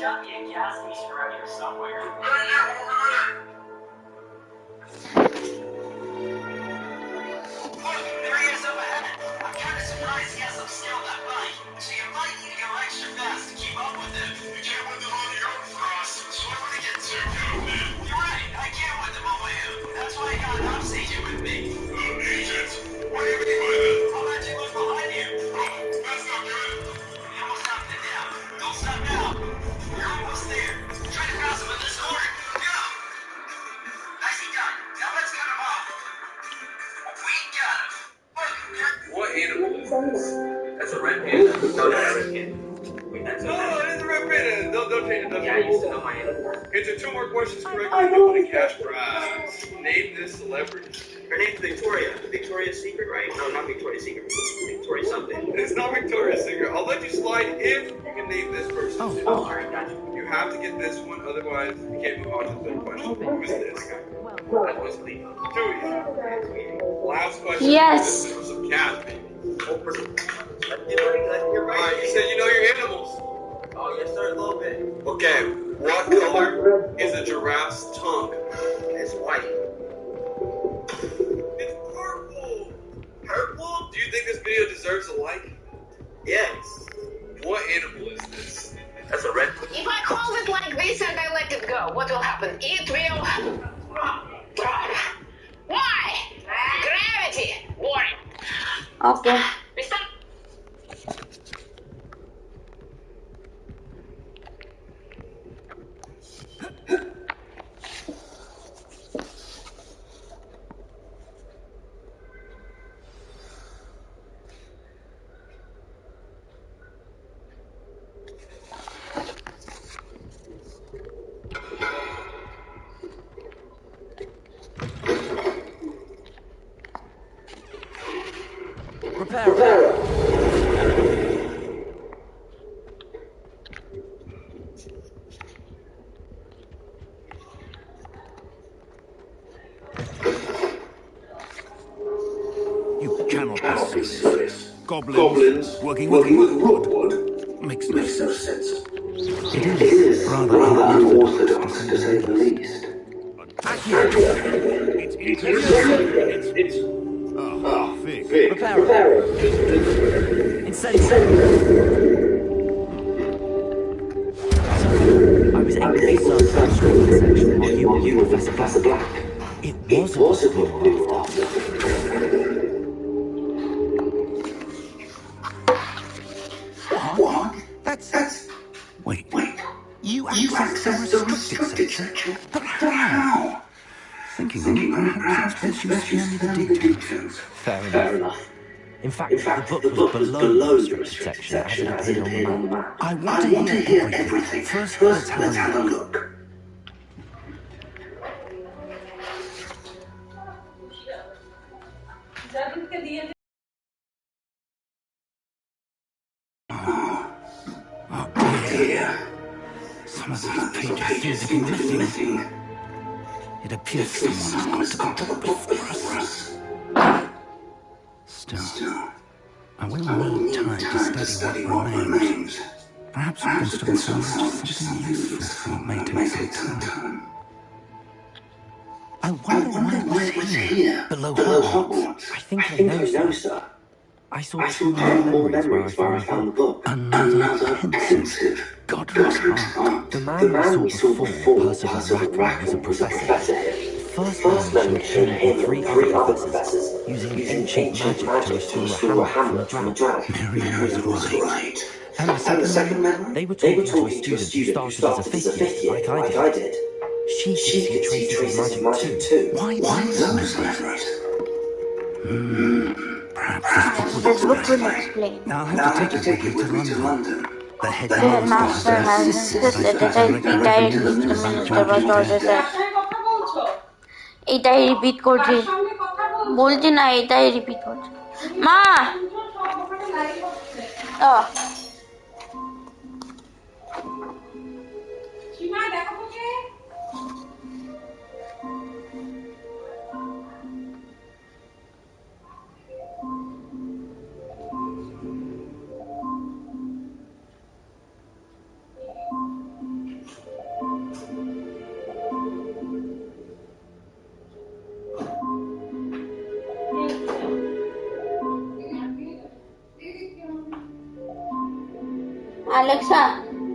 gotta be a gas station around here somewhere. Look, there he is up ahead. I'm kind of surprised he has some skill that bike. So you might need to go extra fast to keep up with him. You can't win them on your own, Frost. So I'm gonna get too good, man. You're right. I can't win them on my own. That's why I got an ops agent with me. Agent? What do you mean by that? I'll let you look behind you. Oh, that's not good. You almost knocked it down. Don't stop now. You're almost there. Try to pass him in this corner. Go! Nicely done. Now let's cut him off. We got him. Look, what animal is this? That's a red panda. No, that's a red panda. Wait, that's a it is a red panda. Don't change it. Yeah, I used to know my animal. Answer 2 more questions correctly and you'll win a cash prize. Name this celebrity. her name's Victoria. Victoria's Secret, right? No, not Victoria's Secret. Victoria something. It's not Victoria's Secret. I'll let you slide if you can name this person. Oh, alright, gotcha. You have to get this one, otherwise you can't move on to the third question. Who is this? That was Leo. Too easy. Last question. Yes. This was some cat, baby. You're right. Alright, you said you know your animals. Oh, yes, sir, a little bit. Okay, what color is a giraffe's tongue? It's white. It's purple. Purple? Do you think this video deserves a like? Yes. What animal is this? That's a red. If I hold it like this and I let it go, what will happen? It will drop. Why? Gravity. Boring. Okay. Restart. Prepare. You cannot be serious. Goblins working with wood makes no sense. It is rather unorthodox, to say the least. It's Vic, prepare. I was able to surf the street section while you were with Professor Black. It was a good move after. What? That's... Wait. You accessed the restricted section? But how? Thinking perhaps it's best you spare me the details. Fair enough. In fact, the book was below the restricted section as it appeared on the map. I want to hear everything. First, let's have a look. Here. Some of these pages seem to be missing. It appears someone has got to the book before us. Still, I will need time to study what remains. Perhaps we can still salvage something useful, though it may take some time. I wonder why it was here, below Hogwarts. I think I know, sir. I saw two more memories where I found the book. Another pensive, godless heart. The man we saw before, Percival Rackham, was a professor here. First memory showed him three other professors using ancient magic to restore a hammer from a dragon. Miriam was right. And the second memory? They were talking to a student who started as a fifth year, like I did. She could see traces of magic too. Why those memories? Perhaps This book will explain. Now I'll have to take it with me to London. The Headmaster has insisted that I repeat directly to the minister what order said. এটাই repeat করছি বলছি না এটাই repeat করছি মা Alexa,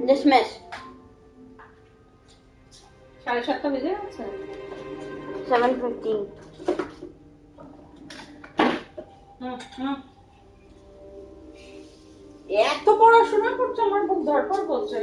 dismiss. 7:30 বেজে গেছে। 7:15. এত পড়াশোনা করছে আমার বুক ধরপড় করছে।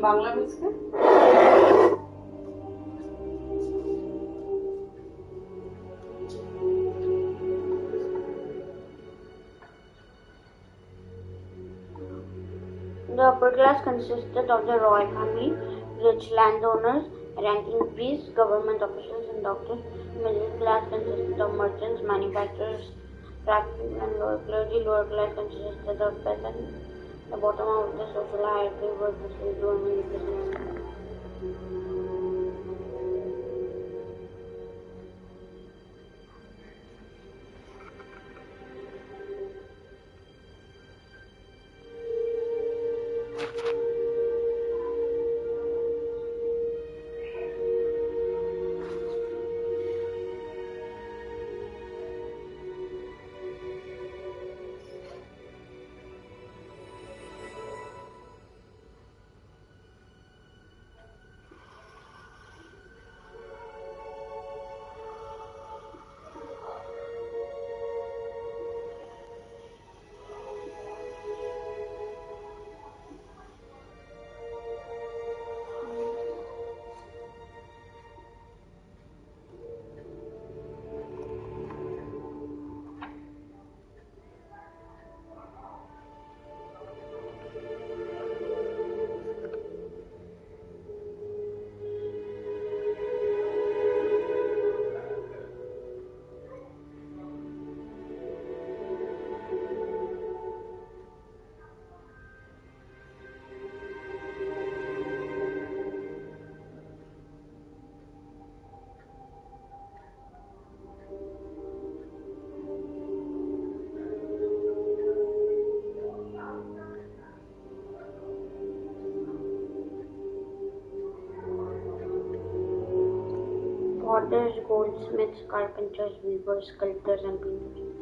বাংলা মিসকে The upper class consisted of the royal family, rich landowners, ranking priests, government officials, and doctors. Middle class consisted of merchants, manufacturers, craftsmen, and lower clergy. Lower class consisted of peasants. The bottom of the social hierarchy was the slave women and businessmen. Potters, goldsmiths, carpenters, weavers, sculptors, and painters.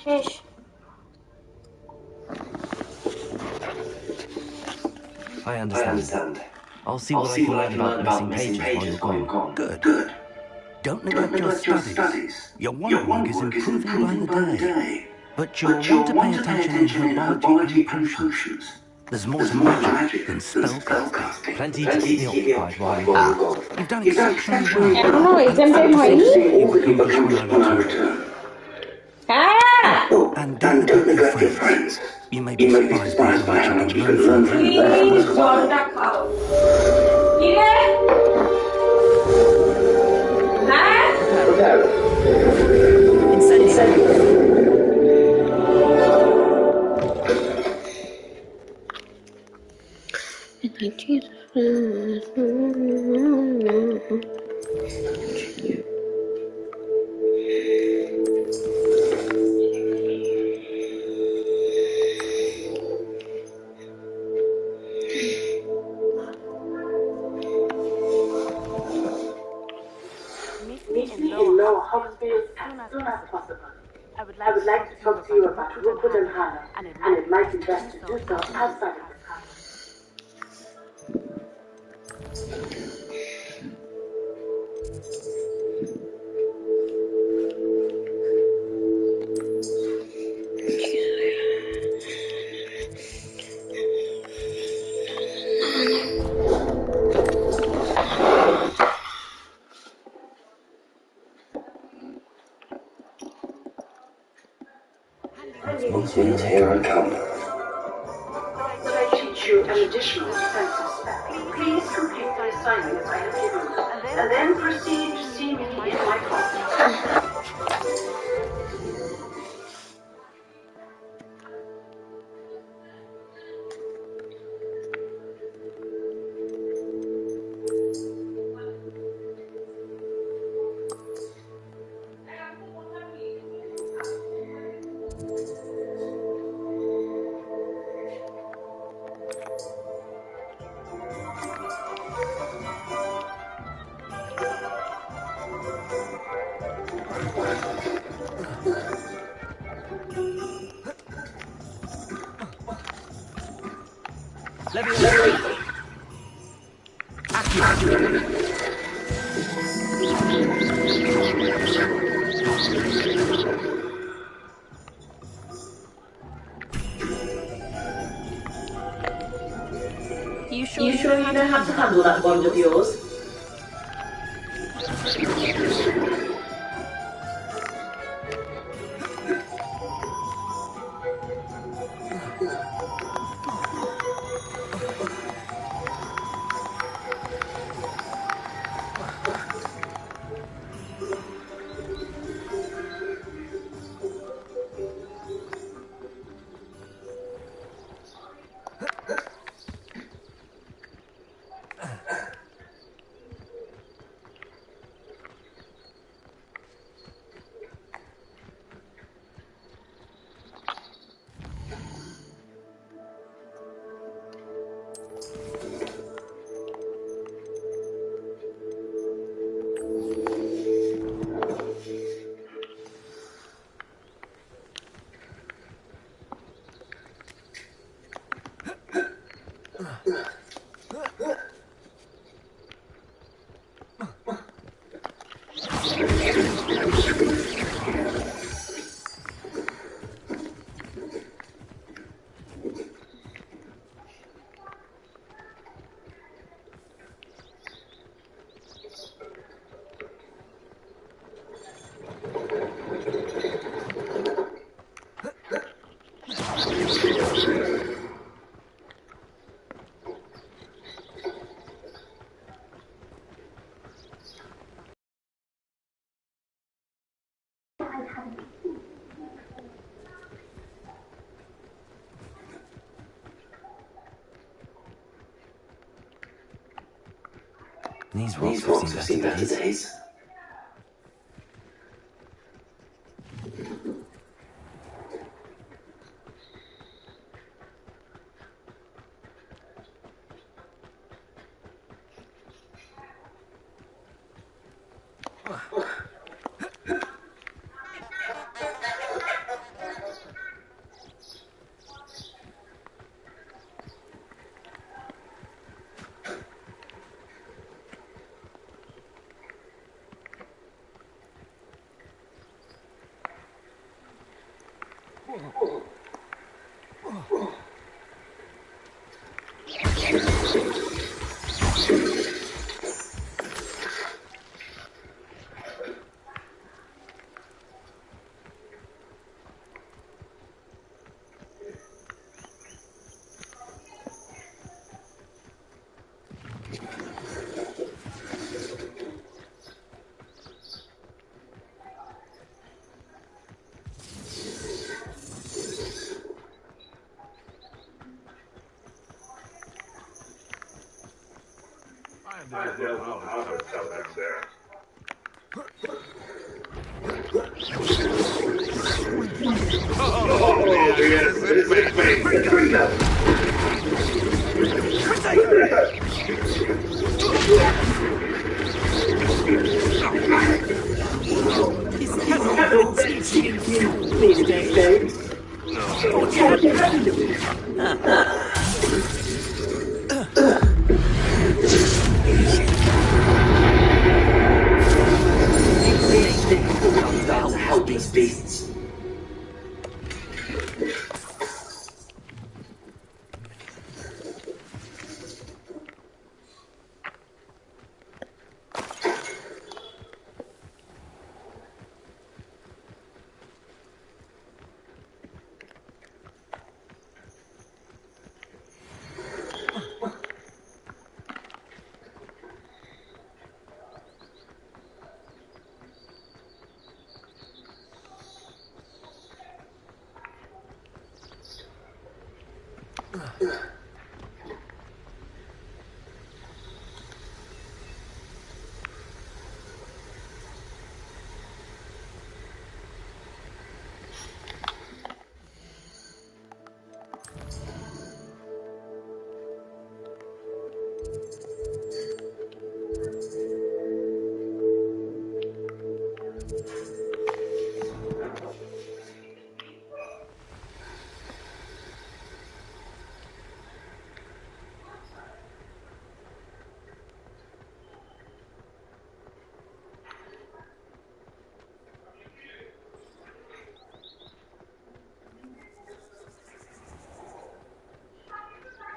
শেষ। I understand. I'll see what I can learn about missing pages while you're gone. Good. Don't neglect your studies. Your wand work is improving by the day. But you'll want to pay attention in herbology and potions. There's more to magic than spellcasting. Plenty to keep me occupied while you're gone. You've done exceptionally well. এখনো exam time হয়নি? It will be accomplished when I return. হ্যাঁ And don't neglect your friends. You may be surprised by how much you can learn from them. Please জলটা খাও। কি রে? হ্যাঁ Meet me in Lower Hogwarts as soon as possible. I would like to talk to you about Rupert and Hannah, and it might be best to do so outside of this house. Here I come. Could I teach you an additional defensive spell? Please complete the assignments I have given you, and then proceed to see me in my closet. You sure you know how to handle that wand of yours? These rocks have seen better days. I don't know how to tell that there. Oh, man, this is teaching you these days. To help these beasts.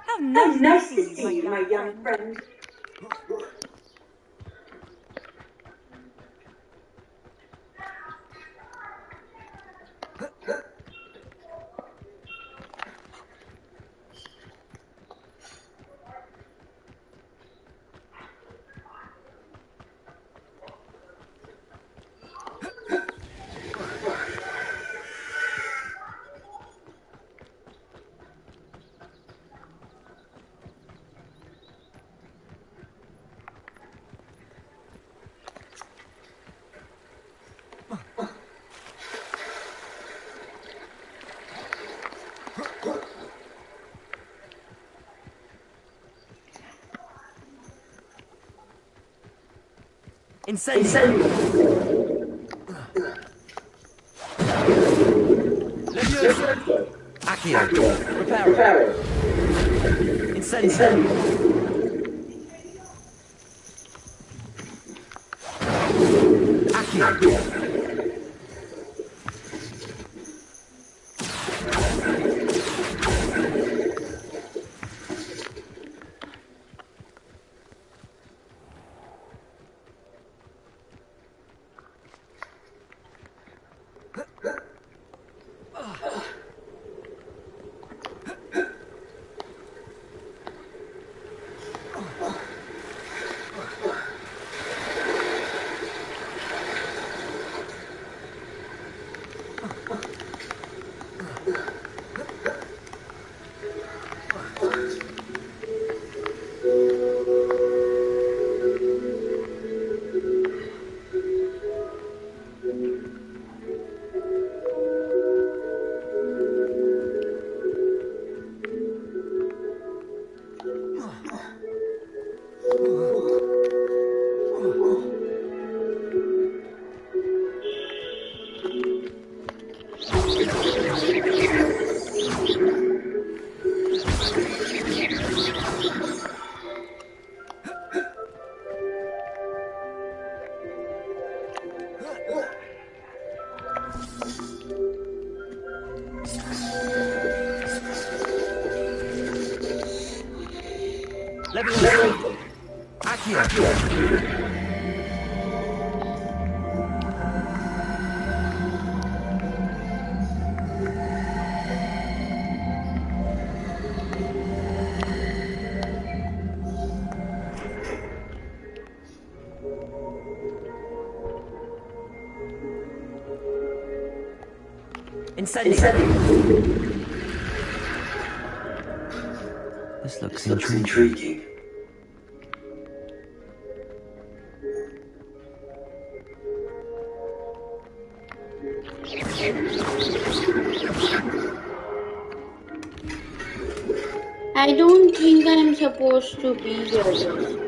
How Nice to see you, my young friend. Incendio! Levioso! Accio! Reparo! Incendio! Accio! Leviosa! Accio! Incendio! This looks intriguing. I don't think I am supposed to be here.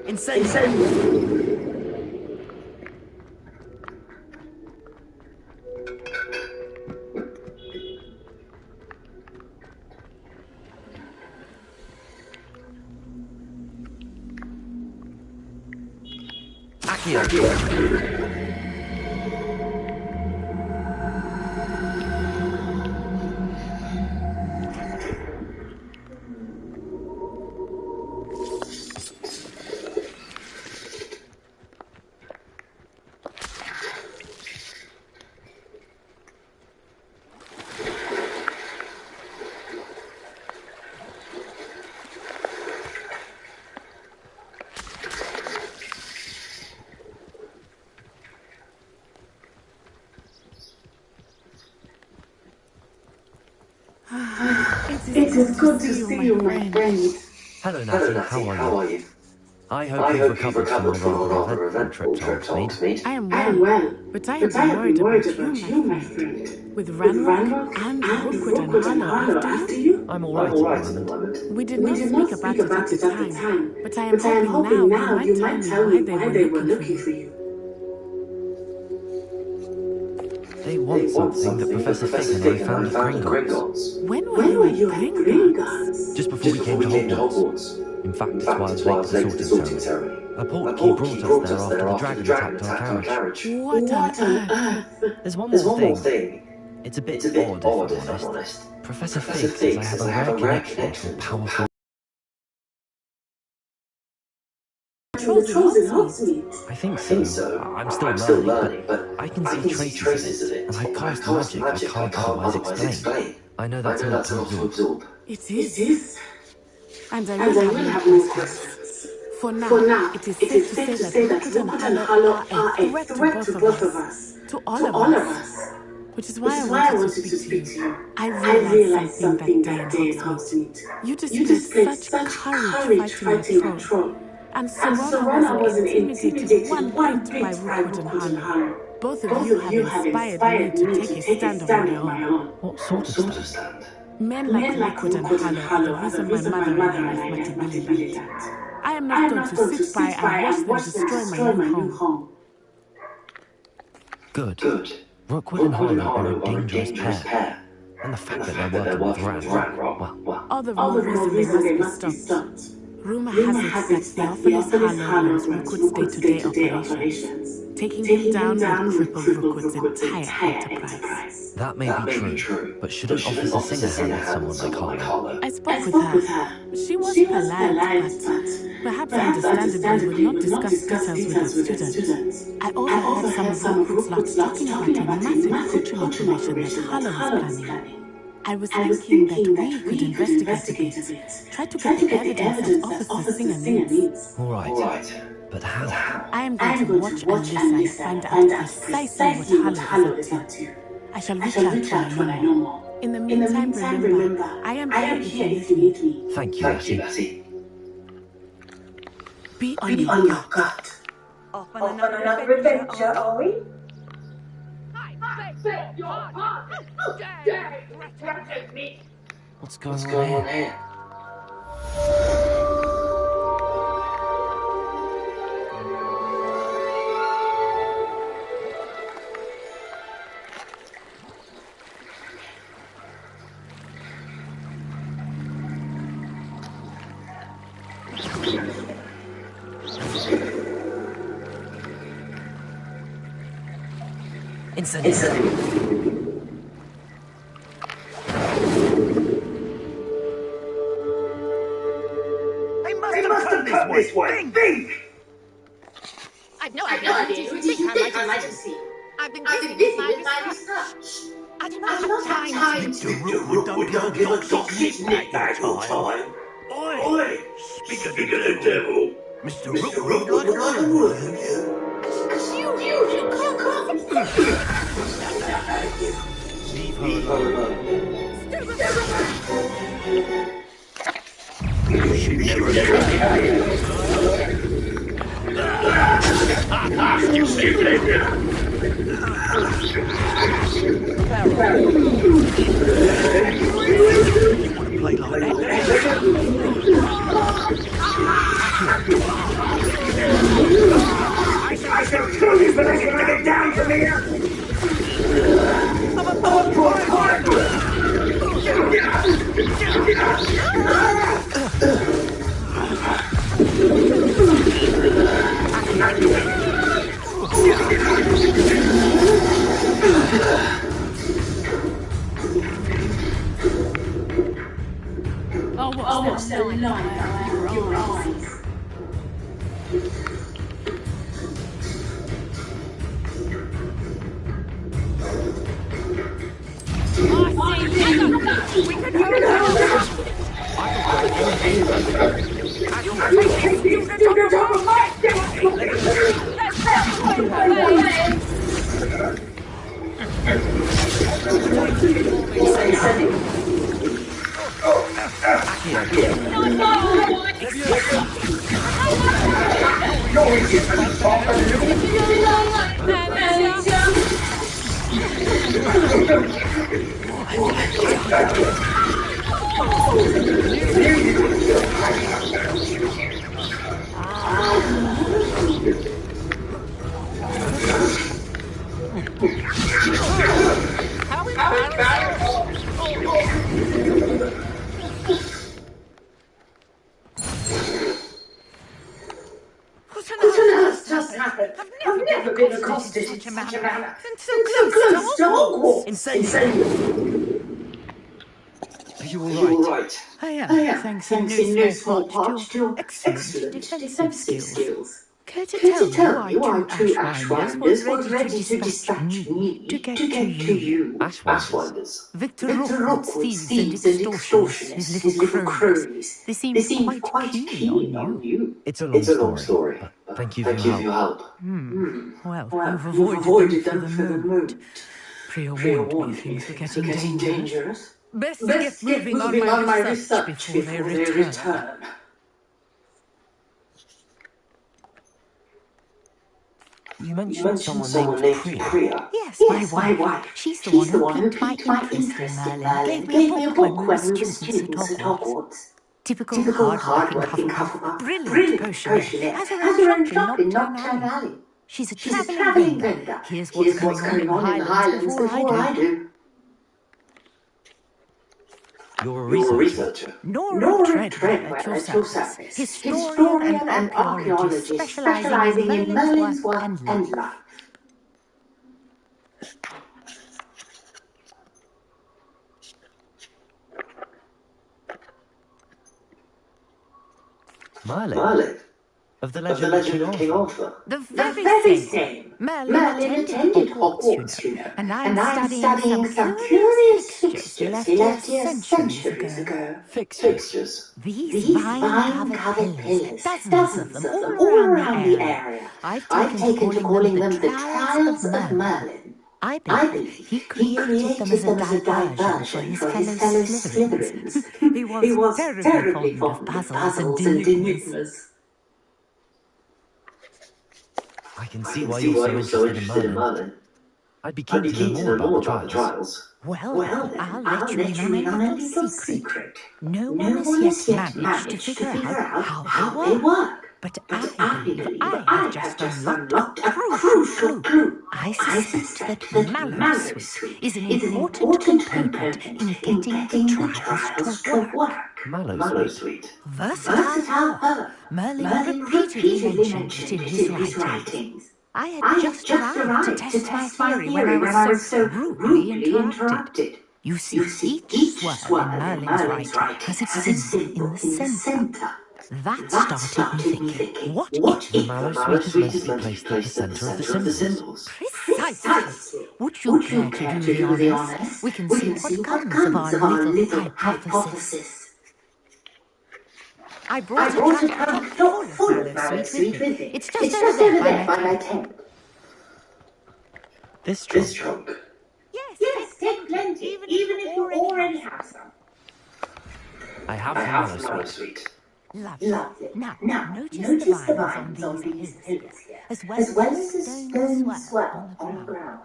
Incendio! Accio! It is good to see you, my friend. Hello, Natty. How are you? I hope you've recovered from a rather eventful trip to Hogsmeade. I am I am well, but I have been worried about you, my friend. With Ranrock and Rookwood and Harlow after you? I'm all right at the moment. We did not speak about it at the time, but I am hoping now you might tell me why they were looking for you. They want something that Professor Fig and I found at Gringotts. When were you at Gringotts? Just before we came to Hogwarts. In fact, it's why I was late to the sorting ceremony. A portkey brought us there after the dragon attacked our carriage. What on earth? There's one more thing. It's a bit odd, if I'm honest. Professor Fig says I have a rare connection to a powerful... Trolls in Hogsmeade? I think so. I'm still learning, but I can see traces of it, and I cast magic I can't otherwise explain. I know that's a lot to absorb. It is. And I will have more questions. For now, it is safe to say that Rookwood and Harlow are a threat to both of us. To all of us. Which is why I wanted to speak to you. I realized something that day in Hogsmeade. You displayed such courage fighting a troll. And Serona wasn't intimidated one bit by Rookwood and Harlow. Both of you have inspired me to take a stand of my own. What sort of stand? Men like Rookwood and Harlow are the reason my mother and I left Matibili land. I am not going to sit by and watch them destroy my new home. Good. Rookwood and Harlow are a dangerous pair. And the fact that they're working with Ranrock, well... All the more reason they must be stopped. Rumor has it that Theophilus Harlow runs Rookwood's day-to-day operations. Taking him down would cripple Rookwood's entire enterprise. That may be true, but shouldn't Officer Singer handle someone like Harlow? I spoke with her. She was polite, but perhaps understandably would not discuss details with the students. I overheard some of Rookwood's lots talking about a massive poaching operation that Harlow was planning. I was thinking that we could investigate a bit. Try to get the evidence that Officer Singer needs. All right. But how? I am going to watch and listen and find out precisely what Harlow is up to. I shall reach out when I know more. In the meantime, remember, I am here if you need me. Thank you, Lassie. Be on your guard. Off on another adventure, are we? What's going on here? Incendiary. They must have come this way. Think! I've no idea who it is you think I might have seen. I've been busy with my research. I do not have time to... Mr. Rookwood don't give a dog's knick-knack all time. Oi! Speak of the devil. Mr. Rookwood would like a word from you. You can't. Leave her alone. You should never have stupid! You want to play like that? I shall kill you for letting me get down from here! I'm a poor partner! What's the line of your eyes? We could hold it. I've never been accosted in such a manner. And so close to Hogwarts. Insane. Are you all right? I am, thanks in no small part to excellent defensive skills. Care to tell you our two Ashwinders was ready to dispatch me to get to you. Ashwinders? Victor Rookwood's thieves and extortioners, his little cronies. They seem quite keen on you. It's a long story, but thank you for your help. Well, you've avoided them for the moment. Pre-warned me things were getting dangerous. Best get moving on my research before they return. You mentioned someone named Priya. Yes, my wife. She's the one who piqued my interest in Merlin. Gave me a book when we were students at Hogwarts. Typical hard-working Hufflepuff, brilliant potioneer, has her own shop in Knockturn Alley. She's a travelling vendor. Here's what's going on in the Highlands before I do. You're a researcher. Nora Treadwell at your service. Historian and archaeologist specialising in Merlin's work and life. Merlin? Of the Legend of King Arthur? The very same. Merlin attended Hogwarts, you know, and I'm studying some curious fixtures he left here centuries ago. Fixtures? These vine-covered pillars, dozens of them, all around the area. I've taken to calling them the Trials of Merlin. I believe he created them as a diversion for his fellow Slytherins. He was terribly fond of puzzles and enigmas. I can see why you're so interested in Merlin. I'd be keen to know more about the trials. Well, I'll let you in on a little secret. No one has yet managed to figure out how they work. But I believe I have just unlocked a crucial clue. I suspect that Mallowsweet is an important component in getting the trials to work. Mallowsweet? Versatile herb. Merlin repeatedly mentioned it in his writings. I had just arrived to test my theory when I was so rudely interrupted. You see, each swirl in Merlin's writing has its symbol in the centre. That started me thinking, what if the Mallowsweet is meant to be placed at the centre of the symbols? Precisely. Would you care to do the honours? We can see what comes of our little hypothesis. I brought a trunk full of Mallowsweet with me. It's just over there by my tent. This trunk? Yes, take plenty, even if you already have some. I have Mallowsweet. Lovely. Now, notice the vines on these pillars here, as well as the stone swirl on the ground.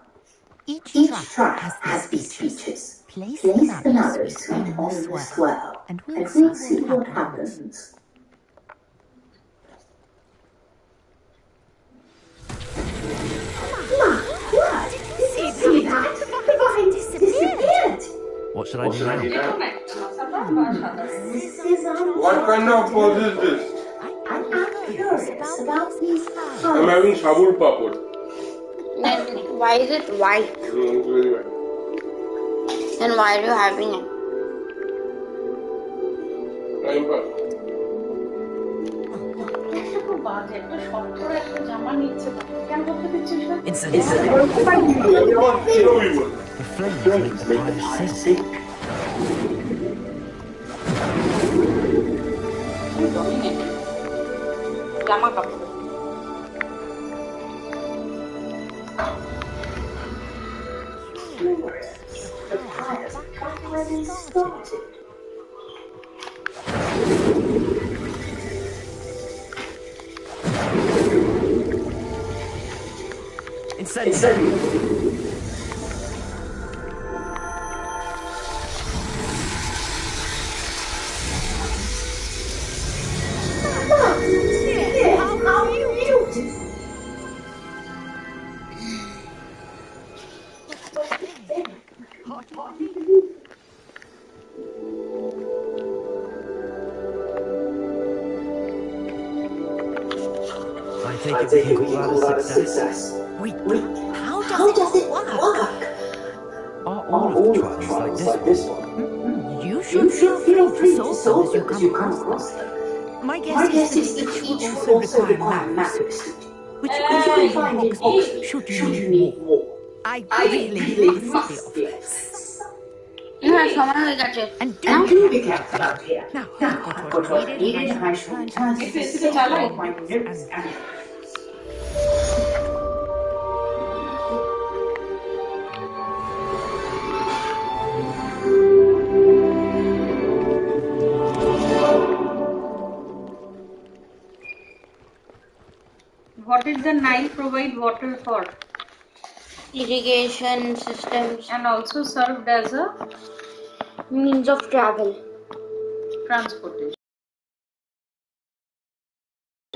Each trunk has these features. Place the Mallowsweet on the swirl, and we'll see what happens. See that? The vines disappeared. What should I do now? What kind of pose is this? I'm curious about these vines. I'm having sabur papad. Then why is it white? Very well. Then why are you having it? Time pass. The flames make the fire sink. জামা কাপড় The fires already started. Incendio! How beautiful! I take it we can call that a success. Wait, how does it work? Are all of the trials like this one? You should feel free to solve them as you come across them. My guess is that each will also require Mallowsweet, which you can find in Oxford should you need more. I really must be off this. And do be careful out here. Now, I've got what I needed and I shall return to the cell with my notes and... What is did the Nile provide water for? Irrigation systems. And also served as a means of travel. Transportation.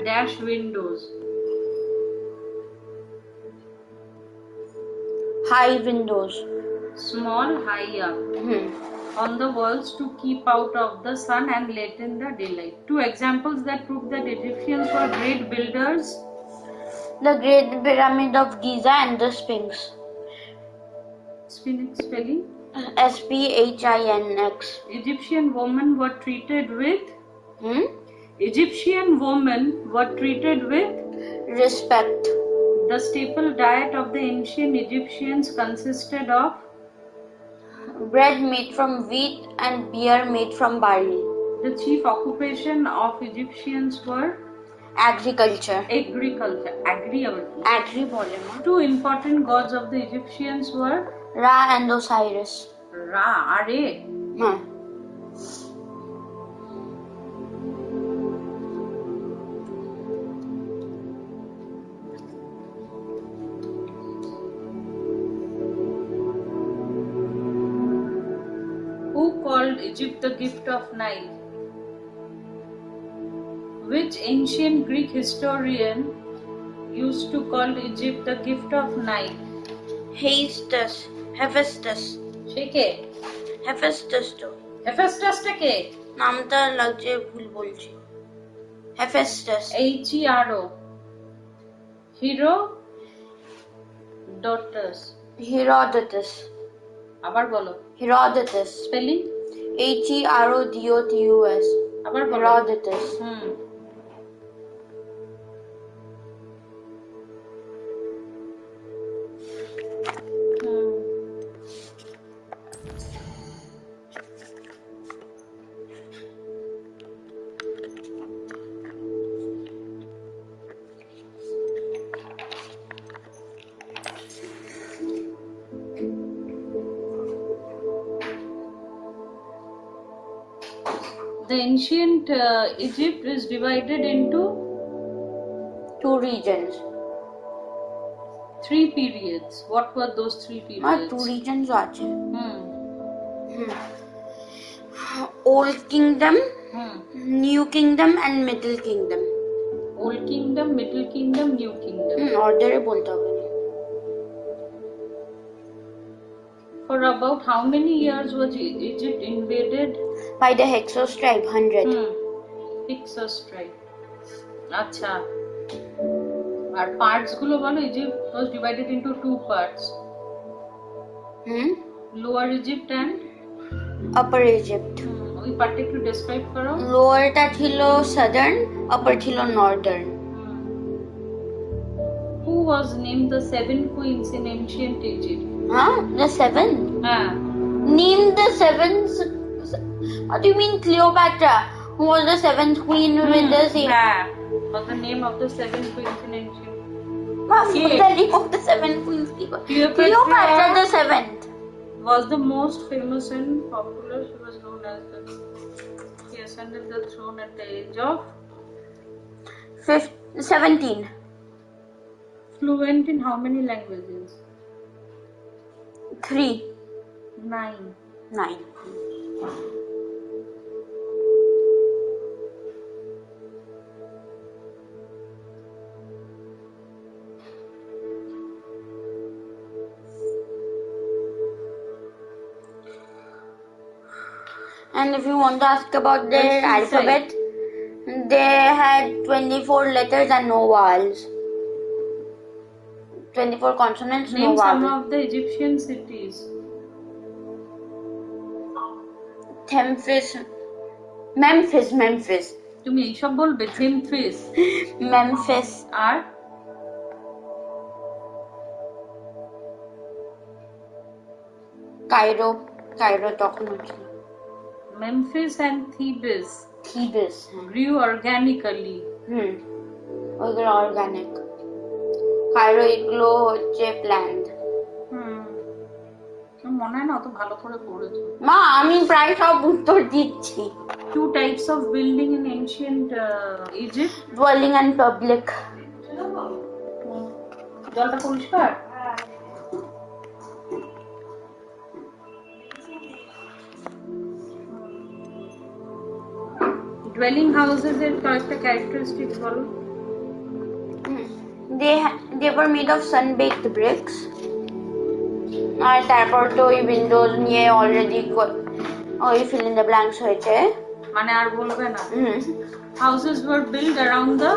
Dash windows. High windows. Small, high up. On the walls to keep out of the sun and let in the daylight. Two examples that prove that Egyptians were great builders. The Great Pyramid of Giza and the Sphinx. Spelling? Sphinx. Egyptian women were treated with? Egyptian women were treated with? Respect. The staple diet of the ancient Egyptians consisted of? Bread made from wheat and beer made from barley. The chief occupation of Egyptians were? Agriculture. Agri. Two important gods of the Egyptians were? Ra and Osiris. Ra, Are? Who called Egypt the gift of Nile? Which ancient Greek historian used to call Egypt the gift of Nile? Hephaestus. Hephaestus to. Hephaestus টা কে? নামটা লাগছে ভুল বলছি। Hephaestus. H-E-R-O. Herodotus. আবার বলো। Herodotus. Spelling? Herodotus. আবার বলো। Herodotus. The ancient Egypt is divided into? Two regions. Three periods. What were those three periods? Two regions আছে। Old Kingdom, New Kingdom and Middle Kingdom. Old Kingdom, Middle Kingdom, New Kingdom. Order বলতে হবে। For about how many years was Egypt invaded? By the Hyksos tribe, 100. Hyksos tribe. আচ্ছা। আর parts গুলো বলো। Egypt was divided into two parts. Lower Egypt and? Upper Egypt. ওই পার্টটা একটু describe করো। লোয়ারটা ছিল southern, upper ছিল northern. Who was named the seven queens in ancient Egypt? The seven? Name the seventh. What do you mean Cleopatra? Who was the seventh queen with the same? What's the name of the seven queens in ancient? What's the name of the seven queens? Cleopatra the seventh. Was the most famous and popular. She was known as she ascended the throne at the age of 17. Fluent in how many languages? 3. 9. And if you want to ask about their alphabet, they had 24 letters and no vowels. 24 consonants, Name no vowels. some of the Egyptian cities. Memphis. তুমি এইসব বলবে? Memphis. আর? Cairo তখন ছিল। Memphis and Thebes grew organically. ওগুলো organic. Cairo এগুলো হচ্ছে planned. মনে হয় না অত ভালো করে পড়েছো। মা আমি প্রায় সব উত্তর দিচ্ছি। Two types of building in ancient Egypt. Dwelling and public. জলটা পরিষ্কার? ডুয়েলিং হাউসেস এর কয়েকটা ক্যারেক্টারিস্টিক্স বলো। They were made of sun-baked bricks. আর তারপর তো ওই উইন্ডোজ নিয়ে অলরেডি ওই fill in the blanks হয়েছে, মানে আর বলবে না। Houses were built around the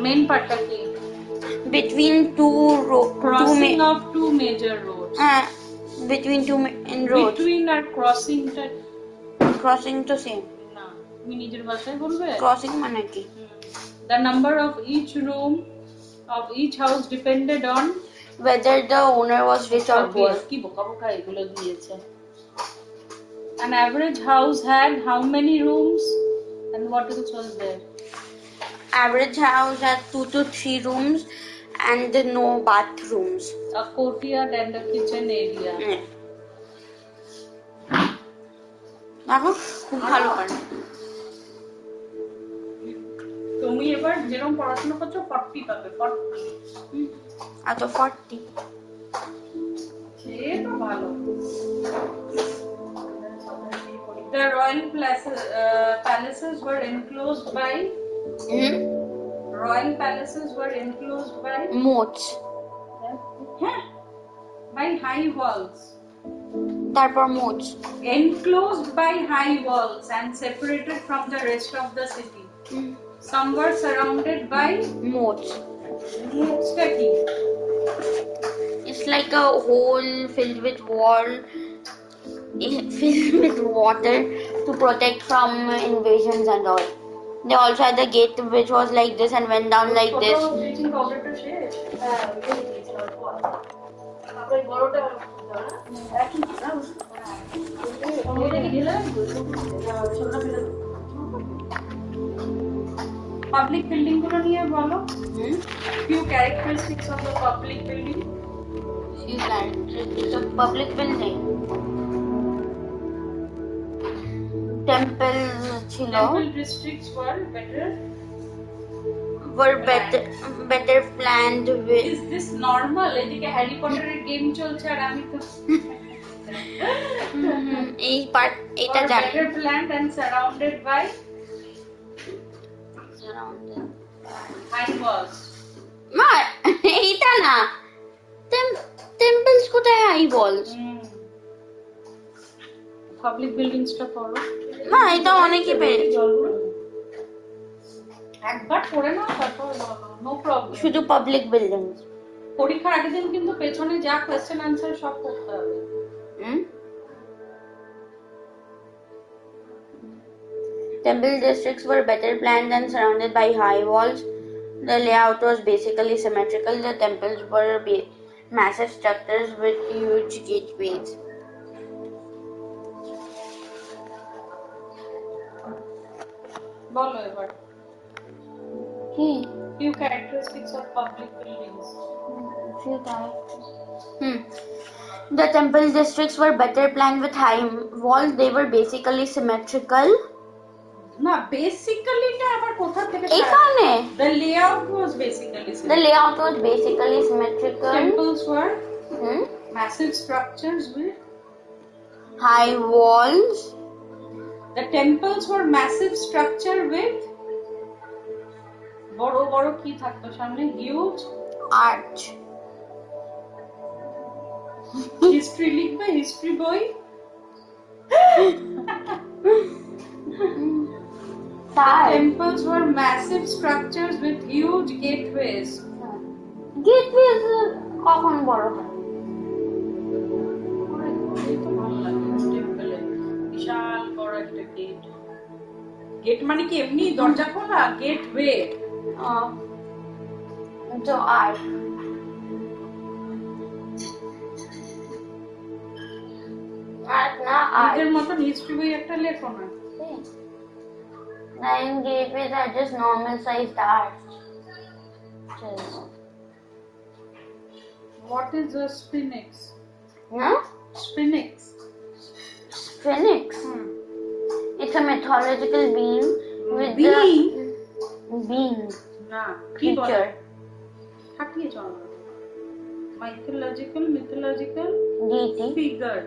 main পার্টটা কি? Between crossing of two major roads. Between two main roads. Between R crossing to same. না, তুমি নিজের ভাষায় বলবে। Crossing মানে কি? The number of each room of each house depended on whether the owner was rich or poor. কি বোকা বোকা এগুলো দিয়েছে। An average house had how many rooms and what else was there? Average house had 2 to 3 rooms and no bathrooms. A courtyard and a kitchen area. দেখো খুব ভালো করে। তুমি এবার যেরকম পড়াশোনা করছো 40 পাবে 40। আচ্ছা 40 সে তো ভালো। The royal palaces were enclosed by royal palaces were enclosed by moats. By high walls. তারপর moats. Enclosed by high walls and separated from the rest of the city. Some were surrounded by moats. Moats কি? It's like a hole filled with water to protect from invasions and all. They also had the gate which was like this and went down like this. Public building গুলো নিয়ে বলো। Few characteristics of the public building. Few characteristics of public building. Temples ছিল। Temple districts were better planned with. Is this normal? এদিকে Harry পটারের game চলছে আর আমি তো এই part এটা জানি। Better planned and surrounded by high walls. মা এইটা না, temples কোথায় high walls? Public buildings টা পড়ো। না এটা অনেকই পেরেছে। একবার পড়ে নাও তারপর নো প্রবলেম। শুধু পাবলিক বিল্ডিংস। পরীক্ষার আগের দিন কিন্তু পেছনে যা কোশ্চেন আনসার সব করতে হবে। Temple districts were better planned and surrounded by high walls. The layout was basically symmetrical. The temples were massive structures with huge gateways. বলো এবার। Few characteristics of public buildings. Few characteristics. The temple districts were better planned with high walls. They were basically symmetrical. না basically টা আবার কোথা থেকে? এখানে the layout was basically symmetrical. The layout was basically symmetrical. Temples were massive structures with high walls. The temples were massive structure with বড় বড় কি থাকতো সামনে? huge arch. history লিখবে history বই। The temples were massive structures with huge gateways. Gateways কখন বড় হয়? বিশাল বড় একটা গেট। গেট মানে কি এমনি দরজা খোলা? গেটওয়ে। তো আর না এর মতন হিস্ট্রি বই একটা লেখো না। 9 gateways are just normal sized arch. What is a sphinx? Sphinx. It's a mythological being with না creature. থাকিয়ে চলো। mythological deity figure.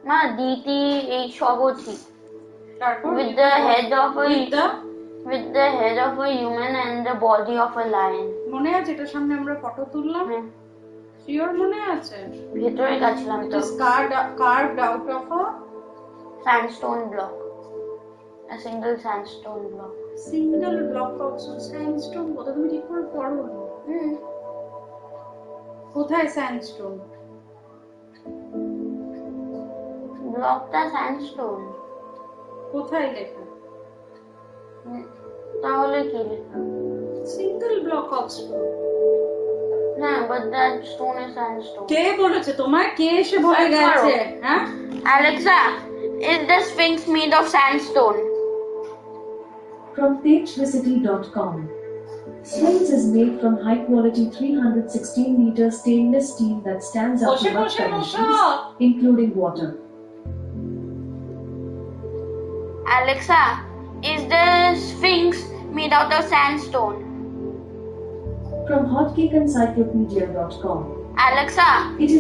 না deity এই সবও ঠিক তারপর with the head of a human and the body of a lion মনে আছে এটার সামনে আমরা ফটো তুললাম শিওর মনে আছে ভেতরে গেছিলাম তো carved out of a sandstone block a single sandstone block of sandstone কথা তুমি ঠিক করে পড়ো কোথায় sandstone ব্লকটা sandstone কোথায় লেখা তাহলে কি লেখা single block of stone না but that stone is sandstone কে বলেছে তোমার কে এসে বলে গেছে হ্যাঁ Alexa is the sphinx made of sandstone from pagevicity.com Sphinx is made from high-quality 316-meter stainless steel that stands up to rough conditions, including water. Alexa, is the Sphinx made out of sandstone? From hotcakeencyclopedia.com Alexa, is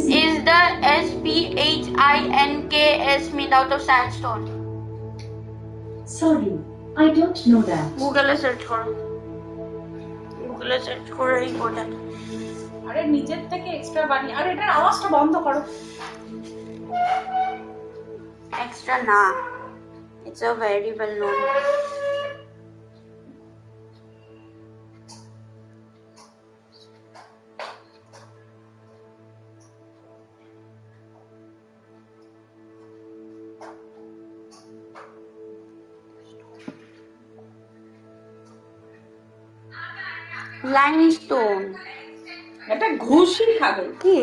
the SPHINKS made out of sandstone? Sorry, I don't know that. Google search করো এই কোডটা আরে নিজের থেকে extra বানিয়ে আরে এটার আওয়াজটা বন্ধ করো এক্সট্রা না it's a very well known limestone এটা ঘুষি খাবে কি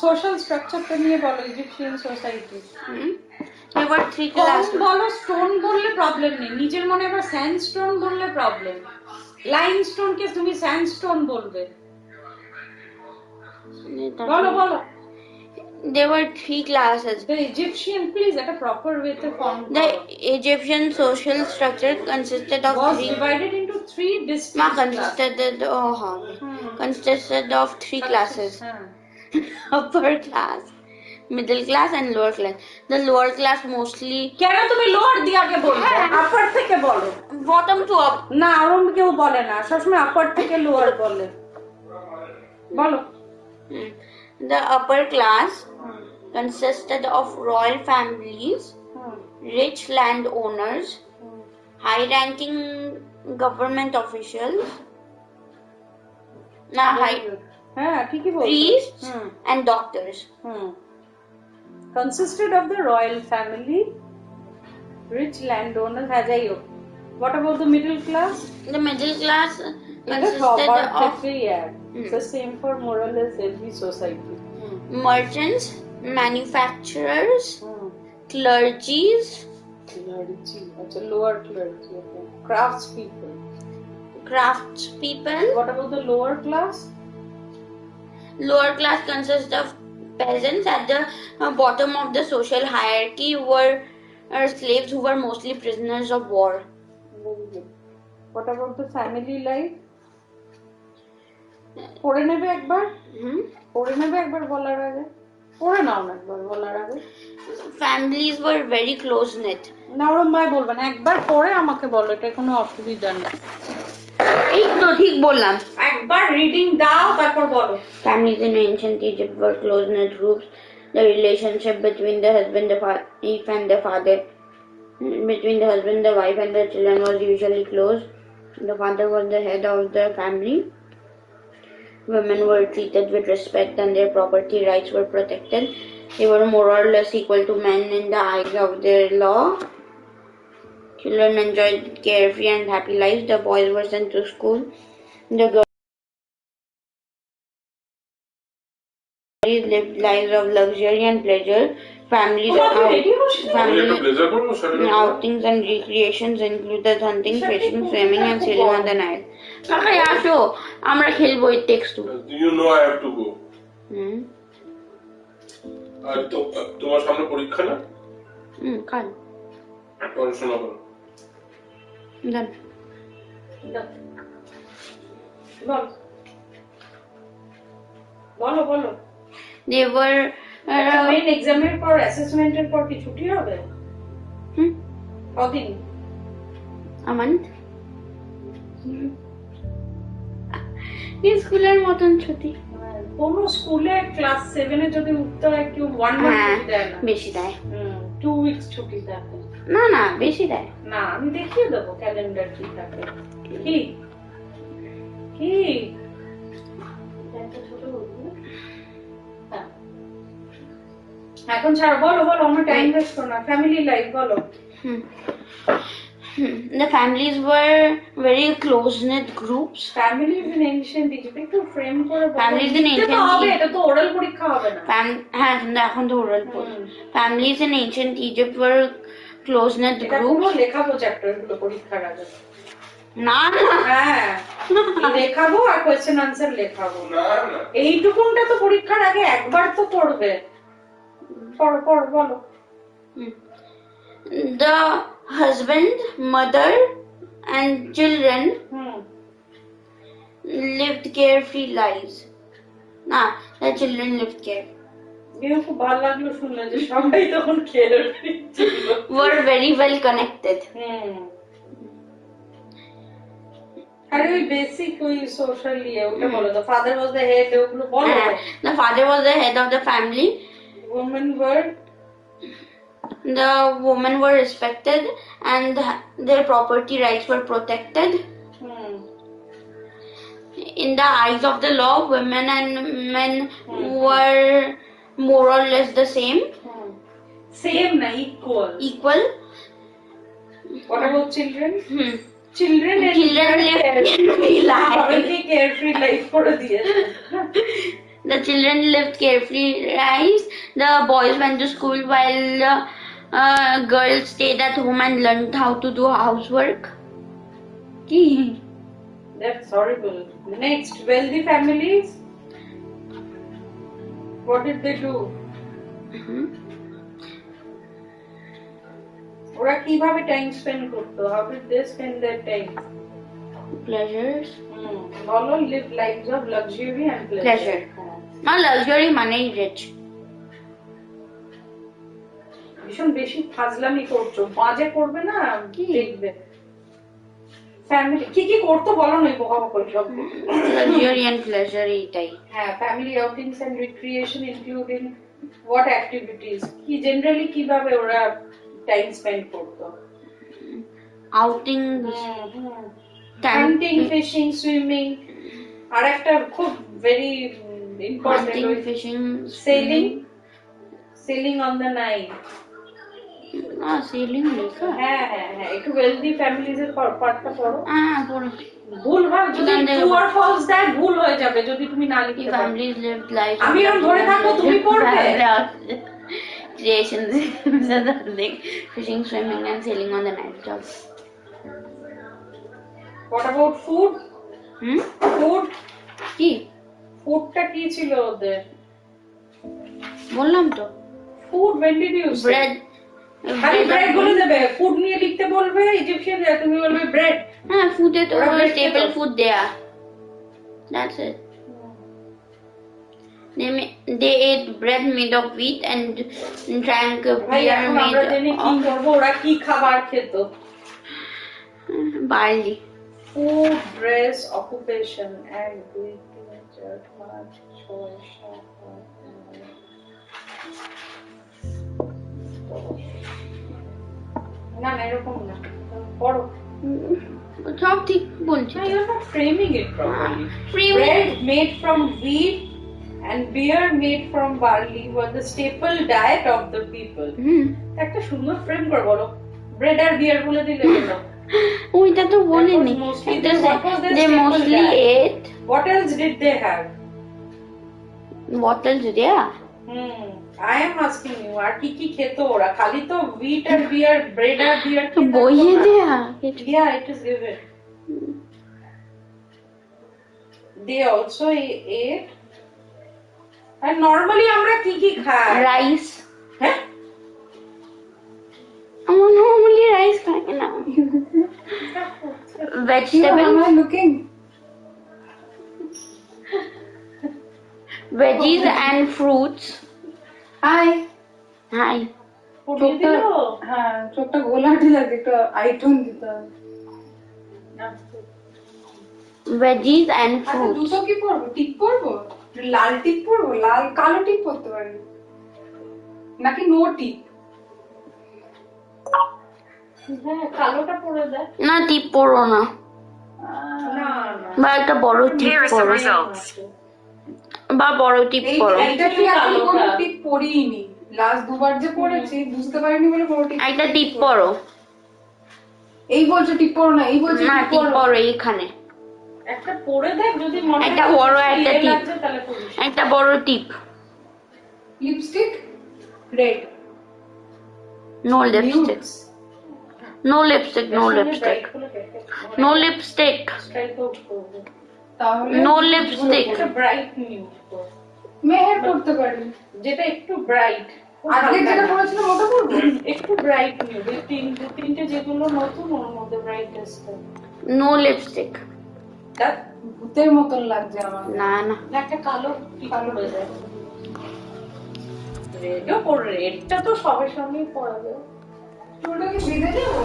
সোশ্যাল স্ট্রাকচারটা নিয়ে বলো ইজিপশিয়ান সোসাইটি এবার 3 ক্লাস বলো স্টোন বললে প্রবলেম নেই নিজের মনে এবার স্যান্ডস্টোন বললে প্রবলেম লাইমস্টোন কে তুমি স্যান্ডস্টোন বলবে বলো there were 3 classes the Egyptian please at a proper way to form the Egyptian social structure consisted of divided into 3 distinct consisted of 3 classes upper class middle class and lower class the lower class mostly কেন তুমি lower দিয়ে আগে বলছো upper থেকে বলো bottom to up না ওরকম কেউ বলে না সবসময় upper থেকে lower বলে বলো the upper class consisted of royal families rich landowners high ranking government officials priests and doctors consisted of the royal family rich landowners what about the middle class the middle class consisted of it's the same for more or less every society merchants manufacturers clergies that's a lower clergy okay. craftspeople what about the lower class consists of peasants at the bottom of the social hierarchy were slaves who were mostly prisoners of war very good what about the family life পড়ে নেবে একবার বলার আগে পড়ে নাও না একবার বলার আগে families were very close knit না ওরম ভাই বলবে না একবার পড়ে আমাকে বলো এটা কোনো অসুবিধা নেই এই তো ঠিক বললাম একবার রিডিং দাও তারপর বলো families in ancient Egypt were close knit groups the relationship between the husband the wife and the father between the husband the wife and the children was usually close the father was the head of the family women were treated with respect and their property rights were protected. They were more or less equal to men in the eyes of the law. Children enjoyed carefree and happy lives. The boys were sent to school. The girls lived lives of luxury and pleasure. Outings and recreations included hunting, fishing, swimming and sailing on the Nile. Okay, আসো আমরা খেলবো এই text You know I have to go. আর তোমার সামনে পরীক্ষা না? কাল পড়াশোনা করো। Done. বল বলো বলো। They were মেইন এক্সামের পর অ্যাসেসমেন্টের পর কি ছুটি হবে? কদিন? a month. স্কুলের মতন ছুটি। কোন স্কুলে ক্লাস 7 এ যদি উঠতে হয় কেউ 1 মান্থ ছুটি দেয় না, বেশি দেয়। 2 উইকস ছুটি থাকে। না না বেশি দেয় না, আমি দেখিয়ে দেবো ক্যালেন্ডার কি থাকে। কি কি এখন ছাড়ো, বলো বলো, আমার টাইম ওয়েস্ট করো না। ফ্যামিলি লাইফ বলো। The families were very close-knit groups. Families in ancient Egypt, একটু ফ্রেম করে বলো। Families in ancient Egypt, এটা তো ওরাল পরীক্ষা হবে না। হ্যাঁ এখন তো ওরাল পরীক্ষা। Families in ancient Egypt were close-knit এটা groups. পুরো লেখাবো চ্যাপ্টার গুলো পরীক্ষার আগে। না না হ্যাঁ লেখাবো আর কোয়েশ্চেন আনসার লেখাবো। এইটুকুনটা তো পরীক্ষার আগে একবার তো পড়বে। পড়ো পড়ো বলো। The husband, mother and children lived carefree lives. The children lived carefree. খুব ভালো লাগলো শুনলে যে সবাই তখন carefree ছিল। Were very well connected. আরে ওই বেসিক ওই সোশ্যাল ওটা বলো। The father was the head, ওগুলো বলো। The father was the head of the family. The women were respected and their property rights were protected. In the eyes of the law, women and men were more or less the same. Same na equal. Equal. What about children? Children lived carefree life করে দিয়েছে। The children lived carefree lives. The boys went to school while the girls stayed at home and learned how to do housework. That's horrible. Next, wealthy families. What did they do? ওরা কিভাবে time spend করতো? How did they spend their time? Pleasures. বলো, live lives of luxury and pleasure. Not luxury মানে rich. ভীষণ বেশি ফাজলামি করছো, মাঝে করবে না দেখবে। ফ্যামিলি কি কি করতে বলো না বকা করে সব। Luxury and pleasure এটাই। হ্যাঁ, family outings and recreation including what activities, কি জেনারেলি কিভাবে ওরা টাইম স্পেন্ড করতো? Outings, হান্টিং, ফিশিং, সুইমিং, আর একটা খুব very important fishing, sailing on the Nile. Sailing লেখা। হ্যাঁ হ্যাঁ হ্যাঁ, একটু ওয়েলদি ফ্যামিলিজ এর পার্টটা পড়ো। পড়ো। ভুল হয় যদি ট্রু অর ফলস দেয় ভুল হয়ে যাবে যদি তুমি না লিখতে পারো। Families lived lives. আমি আর ধরে থাকবো, তুমি পড়বে। Creations, fishing, swimming and sailing on the Nile jobs. What about food? Food কি? ফুডটা কি ছিল ওদের? বললাম তো। Food, when did you say? Bread. খালি ব্রেড বলে দেবে, ফুড নিয়ে লিখতে বলবে ইজিপশিয়ান, তুমি বলবে ব্রেড। হ্যাঁ, ফুডে তো স্টেপল ফুড দেয়া। That's it. They ate bread made of wheat and drank beer made of ওরা কি খাবার খেত? barley. Food, dress, occupation and না না এরকম না, পড়ো। সব ঠিক বলছি। You're not framing it properly. Bread made from wheat and beer made from barley were the staple diet of the people. একটা সুন্দর ফ্রেম করে বলো। ব্রেড আর বিয়ার বলে দিলে কেন? ওইটা তো বলিনি। They mostly ate. What else did they have? What else did they have? I am asking you, আর কি কি খেত ওরা? খালি তো wheat and beer, bread and beer তো বইয়ে দেয়া। Yeah, it is given. They also ate. And normally আমরা কি কি খাই? Rice. হ্যাঁ? আমরা normally rice খাই না। Vegetable. Am I looking? Veggies and fruits. Hi. Hi. হ্যাঁ চোখটা গোলাটি লাগে একটা আইটম দিতে হবে Veggies and আচ্ছা fruits. দুটো কি পরবো টিপ পরবো লাল টিপ পরবো লাল কালো টিপ পরতে পারি নাকি নো টিপ হ্যাঁ কালোটা পরে দেয় না টিপ পরো না না বা একটা বড় টিপ পরো বা বড় টিপ পরো এইটা কি আমি কোনো টিপ পরিনি লাস্ট দুবার যে পরেছি বুঝতে পারিনি বলে বড় টিপ একটা টিপ পরো এই বলছো টিপ পরো না এই বলছো না টিপ পরো এইখানে একটা পরে দেখ যদি মনে একটা বড় একটা টিপ একটা বড় tip lipstick red no lipstick no lipstick no lipstick no lipstick no lipstick bright nude মেহের করতে পারি যেটা একটু ব্রাইট আজকে যেটা পড়েছিল ওটা পড়বো একটু ব্রাইট নিউড এই তিনটে যেগুলো নতুন ওর মধ্যে ব্রাইটেস্ট নো লিপস্টিক ভূতের মতন লাগছে আমার না না একটা কালো কালো হয়ে যায় রেডও পর রেডটা তো সবার সঙ্গেই পরা যায় চুলটা কি ভিজে যাবো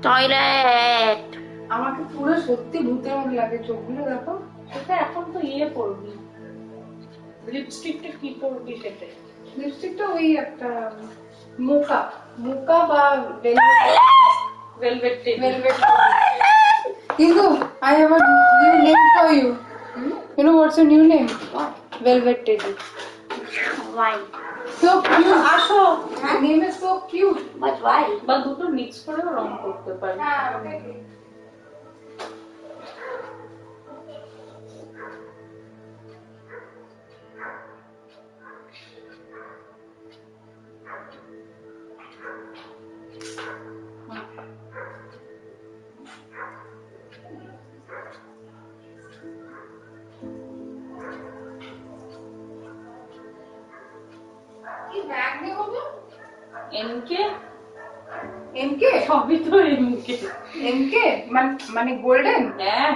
টয়লেট আমাকে পুরো সত্যি ভূতের মতো লাগে চোখগুলো দেখো সেটা এখন তো ইয়ে পরবি লিপস্টিকটা কি পরবি সেটা লিপস্টিকটা ওই একটা মোকা বা velvet কিন্তু I have a new name for you. You know what's your new name? What? Velvet Teddy. Why? So cute. Asho. Your name is so cute. But why? But দুটো mix করেও রং করতে পারি। হ্যাঁ ওটাই। এমকে সবই তো এমকে মানে গোল্ডেন হ্যাঁ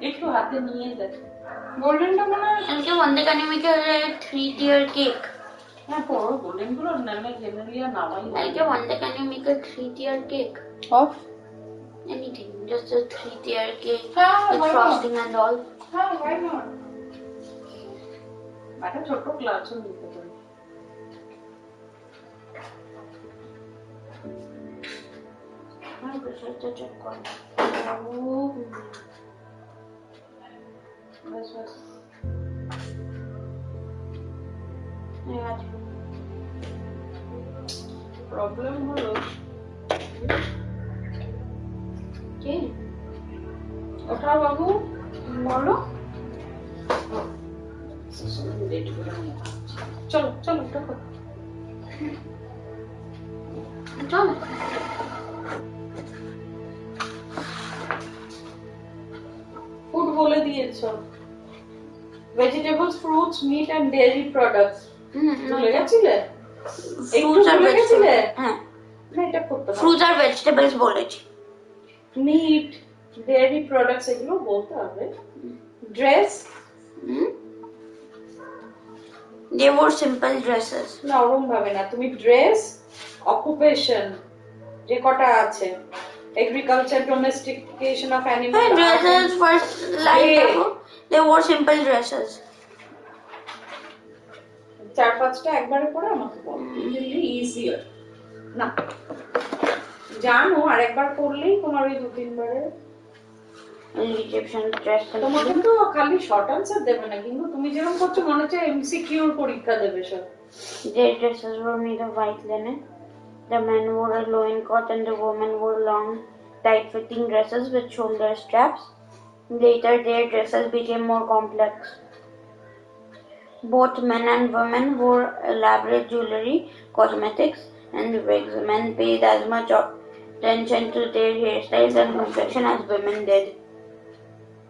একটু হাতে নিয়ে দেখ গোল্ডেনটা মনে হয় এমকে वंदे करने में क्या है 3 tier cake হ্যাঁ বড় গোল্ডেন গুলো নামে জেনারেলি নামাই এমকে वंदे करने में क्या 3 tier cake of anything just a 3 tier cake with frosting and all হ্যাঁ why not একটা ছোট ক্লাচও দিতে পারি pressure check কর बस প্রবলেম হলো কি ওঠা বাবু বলো চলো চলো দেখো চলো ফুড বলে দিয়েছো vegetables fruits meat and dairy products ভুলে গেছিলে ফ্রুটস আর ভেজিটেবল হ্যাঁ না এটা করতে হবে ফ্রুটস আর ভেজিটেবলস বলেছি মিট ডেয়ারি প্রোডাক্টস এগুলো বলতে হবে dress they wore simple dresses না ওরকম ভাবে না তুমি ড্রেস অকুপেশন যে কটা আছে agriculture domestication of animals dresses first like they wore simple dresses চার পাঁচটা একবারে পরে আমাকে বল ইজিয়ার না জানো আর একবার করলেই তোমার ওই দু তিনবারে Egyptian dress তোমাকে তো খালি শর্ট আনসার দেবে না কিন্তু তুমি যেরকম করছো মনে হচ্ছে এমসিকিউর পরীক্ষা দেবে সব their dresses were made of white linen the men wore a loincloth and the women wore long tight-fitting dresses with shoulder straps later their dresses became more complex both men and women wore elaborate jewelry cosmetics and wigs men paid as much attention to their hairstyles and complexion as women did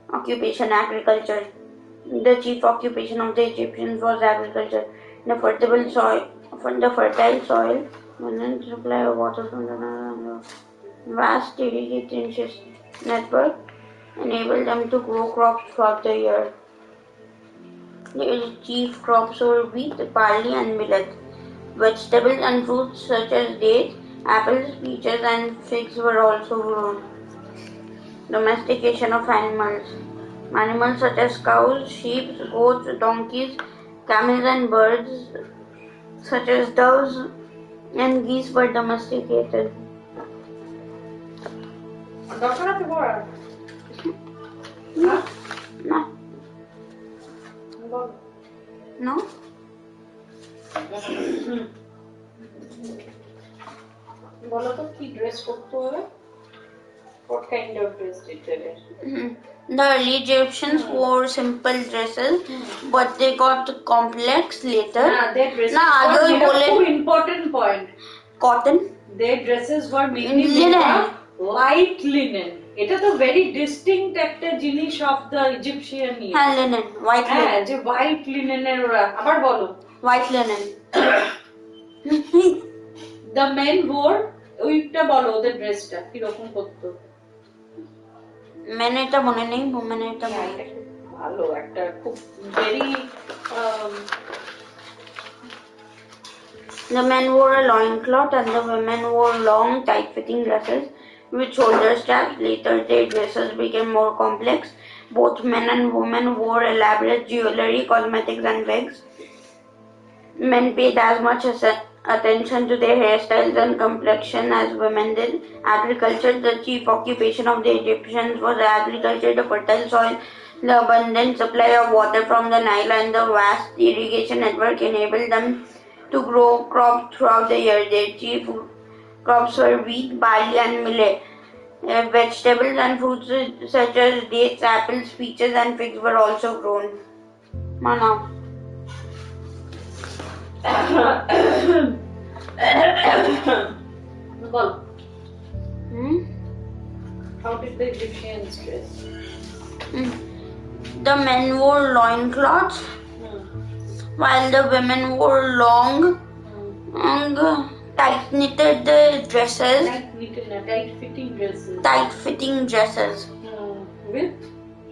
occupation agriculture the chief occupation of the Egyptians was agriculture the fertile soil and supply of water from the vast irrigation network enable them to grow crops throughout the year. The chief crops were wheat, barley, and millet. Vegetables and fruits such as dates, apples, peaches, and figs were also grown. Domestication of animals. Animals such as cows, sheep, goats, donkeys, camels, and birds such as doves and geese were domesticated. No. No? বলো তো কি dress করতে হবে? What kind of dress did they wear? The early Egyptians wore simple dresses, but they got complex later. Their dresses were very important point. Cotton. Their dresses were mainly made of white linen. এটা তো very distinct একটা জিনিস of the Egyptian year. হ্যাঁ linen, white linen. হ্যাঁ যে white linen এর ওরা আবার বলো white linen. The men wore ওইটা বলো ওদের ড্রেসটা কি রকম করতো? Men এটা মনে নেই, women এটা মনে। ভালো একটা খুব very The men wore a loincloth and the women wore long, tight-fitting dresses with shoulder straps. Later, their dresses became more complex. Both men and women wore elaborate jewelry, cosmetics, and wigs. Men paid as much attention to their hairstyles and complexion as women did. Agriculture, the chief occupation of the Egyptians was agriculture. The fertile soil, the abundant supply of water from the Nile, and the vast irrigation network enabled them to grow crops throughout the year. Their chief crops were wheat, barley, and millet. Vegetables and fruits such as dates, apples, peaches, and figs were also grown. Mana. How did the Egyptians dress? The men wore loincloths, while the women wore long tight-knitted dresses. Tight-fitting dresses. Tight-fitting dresses. With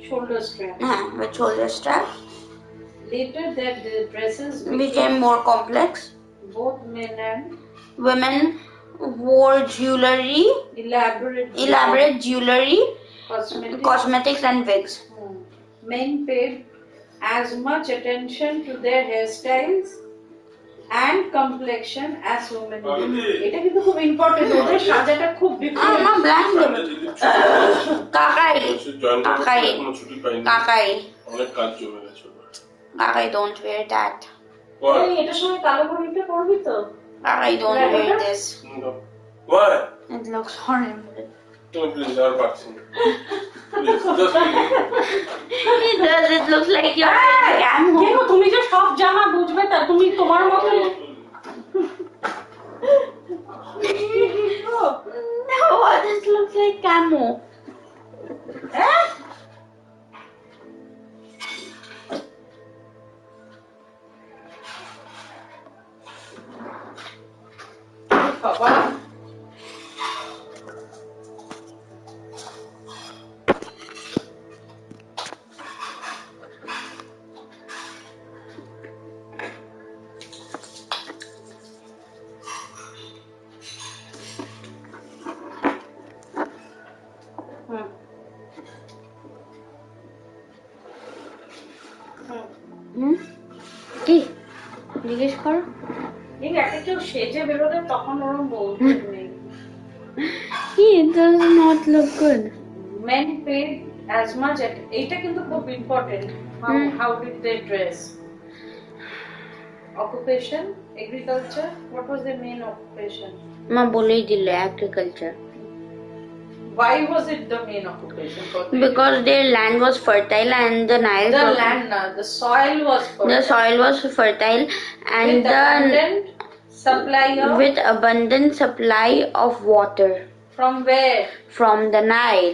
shoulder straps. With shoulder straps. Later, the dresses became more complex. Both men and women wore jewelry, elaborate jewelry, cosmetics, and wigs. Men paid as much attention to their hairstyles and complexion as women did. এটা কিন্তু খুব important ওদের সাজাটা খুব different আমার blank কাকাই অনেক কাজ জমে গেছে কাকাই don't wear that. এই এটার সময় কালো ঘড়িটা পরবি তো? কাকাই don't wear this. Why? It looks horrible. Don't please, আর পাচ্ছি না। It looks like you're camo. কেন তুমি যে সব জামা বুঝবে তা তুমি তোমার মতো No, this looks like camo. কি জিজ্ঞেস করো এই একটা কেউ সেজে বেরোলে তখন ওরম বলতে নেই It does not look good. Men paid as much এটা কিন্তু খুব important how did they dress occupation agriculture what was their main occupation মা বলেই দিল agriculture. Why was it the main occupation for them? Because their land was fertile and the Nile. The soil was fertile. The soil was fertile and with abundant supply of water. From where? From the Nile.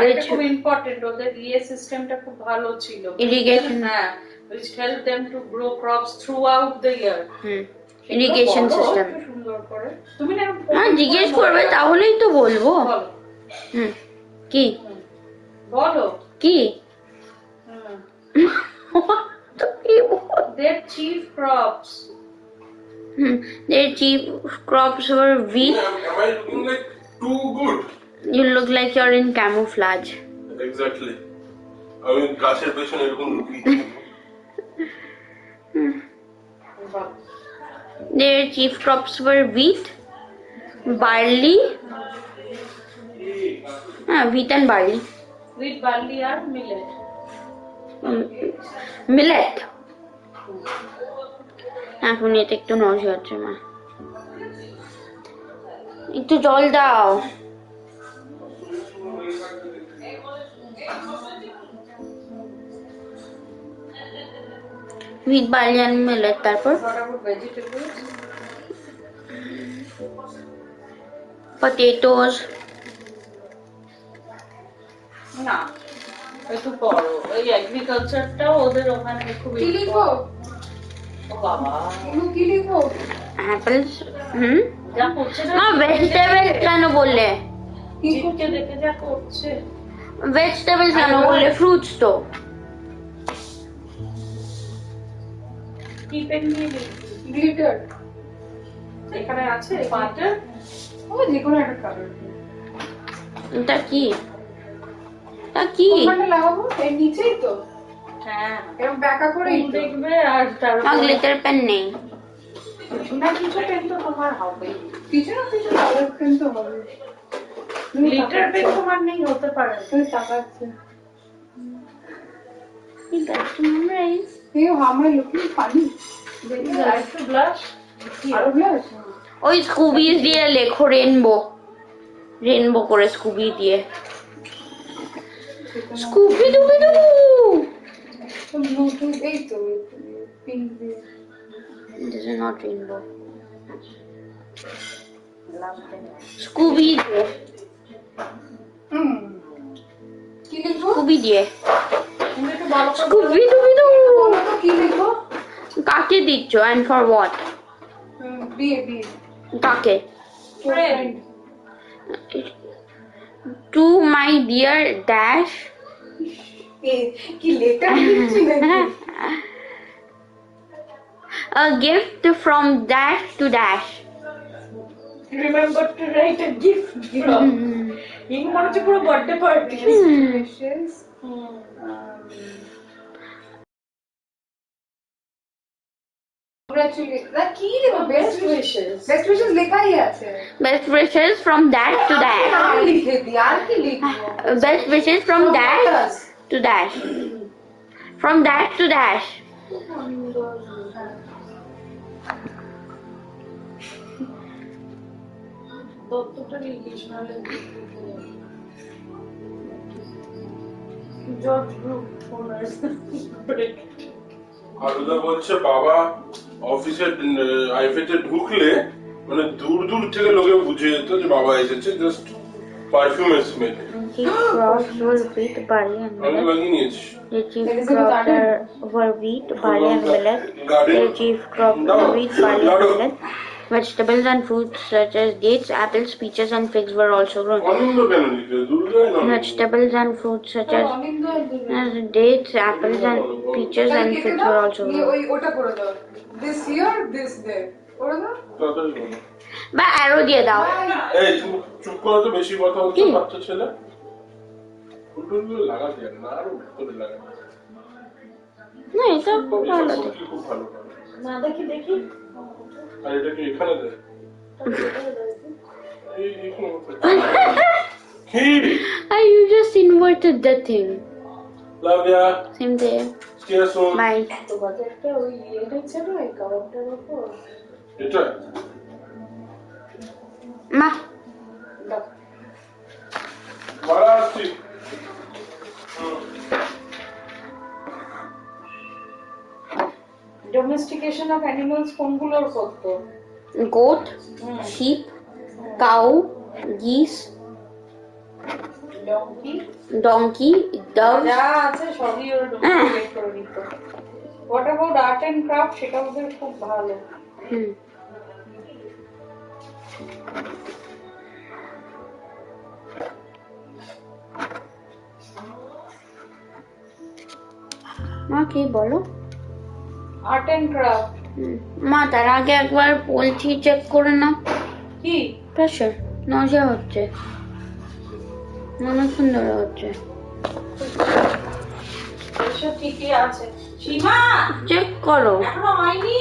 Which খুব important ওদের সিস্টেমটা খুব ভালো ছিল. Irrigation. Which helped them to grow crops throughout the year. Irrigation system. তুমি না জিজ্ঞেস করবে তাহলেই তো বলবো। কি বলো কি their chief crops their chief crops were wheat. Am I looking like too good? You look like you're in camouflage. Exactly. আমি গাছের পেছনে এরকম লুকিয়ে Their chief crops were wheat, barley, wheat and barley. Wheat, barley R millet. Millet. এখন এটা একটু নজর হচ্ছে মা, একটু জল দাও। Wheat, barley and millet. তারপর What about vegetables? potatoes. না একটু পড়ো ওই এগ্রিকালচারটাও ওদের ওখানে খুব কি লিখবো? ও বাবা কি লিখবো? Apples. যা করছে না মা ভেজিটেবল কেন বললে? জিকে দেখে যা করছে ভেজিটেবল কেন বললে? ফ্রুটস তো। কি পেন নিয়ে গ্লিটার এখানে আছে পাটার ও যে কোনো একটা কালার। এটা কি? এটা কি? ওখানে লাগাবো এর নিচেই তো। হ্যাঁ এরকম ব্যাকা করেই দেখবে আর তার গ্লিটার পেন নেই না কিছু পেন তো তোমার হবে কিছু না কিছু কালার পেন তো হবে। গ্লিটার পেন তোমার নেই হতে পারে তুমি তাকাচ্ছে। You got to memorize. Hey, how am I looking funny? একটু ব্লাশ আরো blush? ওই স্কুবি দিয়ে লেখো রেনবো, রেনবো করে স্কুবি দিয়ে। স্কুবি ডুবি ডু। Bluetooth এই তো pink দিয়ে। This is not rainbow. Scooby দিয়ে। কি লিখবো? স্কুবি দিয়ে। একটু ভালো করে স্কুবি ডুবি ডু। বলো তো কি লিখবো? কাকে দিচ্ছ and for what? বিয়ে কাকে? Friend To my dear dash. কি লেটার লিখছি নাকি? A gift from dash to dash. Remember to write a gift in মনে হচ্ছে পুরো বার্থডে পার্টি wishes. Congratulations. না কি লিখবো? Best wishes. Best wishes লেখাই আছে। Best wishes from dash to dash. নাম লিখে দি আর কি লিখবো? Best wishes from dash to dash. From dash to dash. দত্তটা লিখিস নাহলে জর্জ গ্রুপ ওনার ব্রেক আরুদা বলছে বাবা অফিসে আইফেতে ঢুকলে মানে দূর দূর থেকে লোকে বুঝে যেত যে বাবা এসেছে, just perfume smell. Chief crops were wheat, barley and আমি millet. লাগিয়ে নিয়েছি। The chief crops were wheat, barley and millet. The chief crops were wheat, barley and millet. Vegetables and fruits such as dates, apples, peaches and figs were also grown. অনিন্দ কেন লিখে দুর্গায় না Vegetables and fruits such as dates, apples and peaches and figs were also grown. ওই ওটা করে দাও। This here, this there. করে দাও। তাড়াতাড়ি বলো। বা অ্যারো দিয়ে দাও। এই চুপ করো তো, বেশি কথা হচ্ছে বাচ্চা ছেলে। ফুলগুলো লাগাতে হবে না, আরো ভেতরে লাগাতে হবে। না এটা খুব ভালো। খুব ভালো। না দেখি দেখি আর এটা কি এখানে দে? এই You just inverted the thing. Love ya. Same there. See you soon. Bye. এত বাজেটটা ওই এটা ছিল এই কাভারটার উপর এটা মা বড় আসছি। ডোমেস্টিকেশন অফ অ্যানিমালস কোনগুলোর করতো? goat, sheep, cow, geese, donkey, dove. যা আছে সবই ওরা ডোমেস্টিকেট করে নিত। What about art and craft? সেটা ওদের খুব ভালো। মা কি বলো? Art and craft. মা তার আগে একবার পলথি চেক করে নাও। কি প্রেশার নজা হচ্ছে, অনেকক্ষণ ধরে হচ্ছে। প্রেশার ঠিকই আছে। সীমা চেক করো। এখনো হয়নি।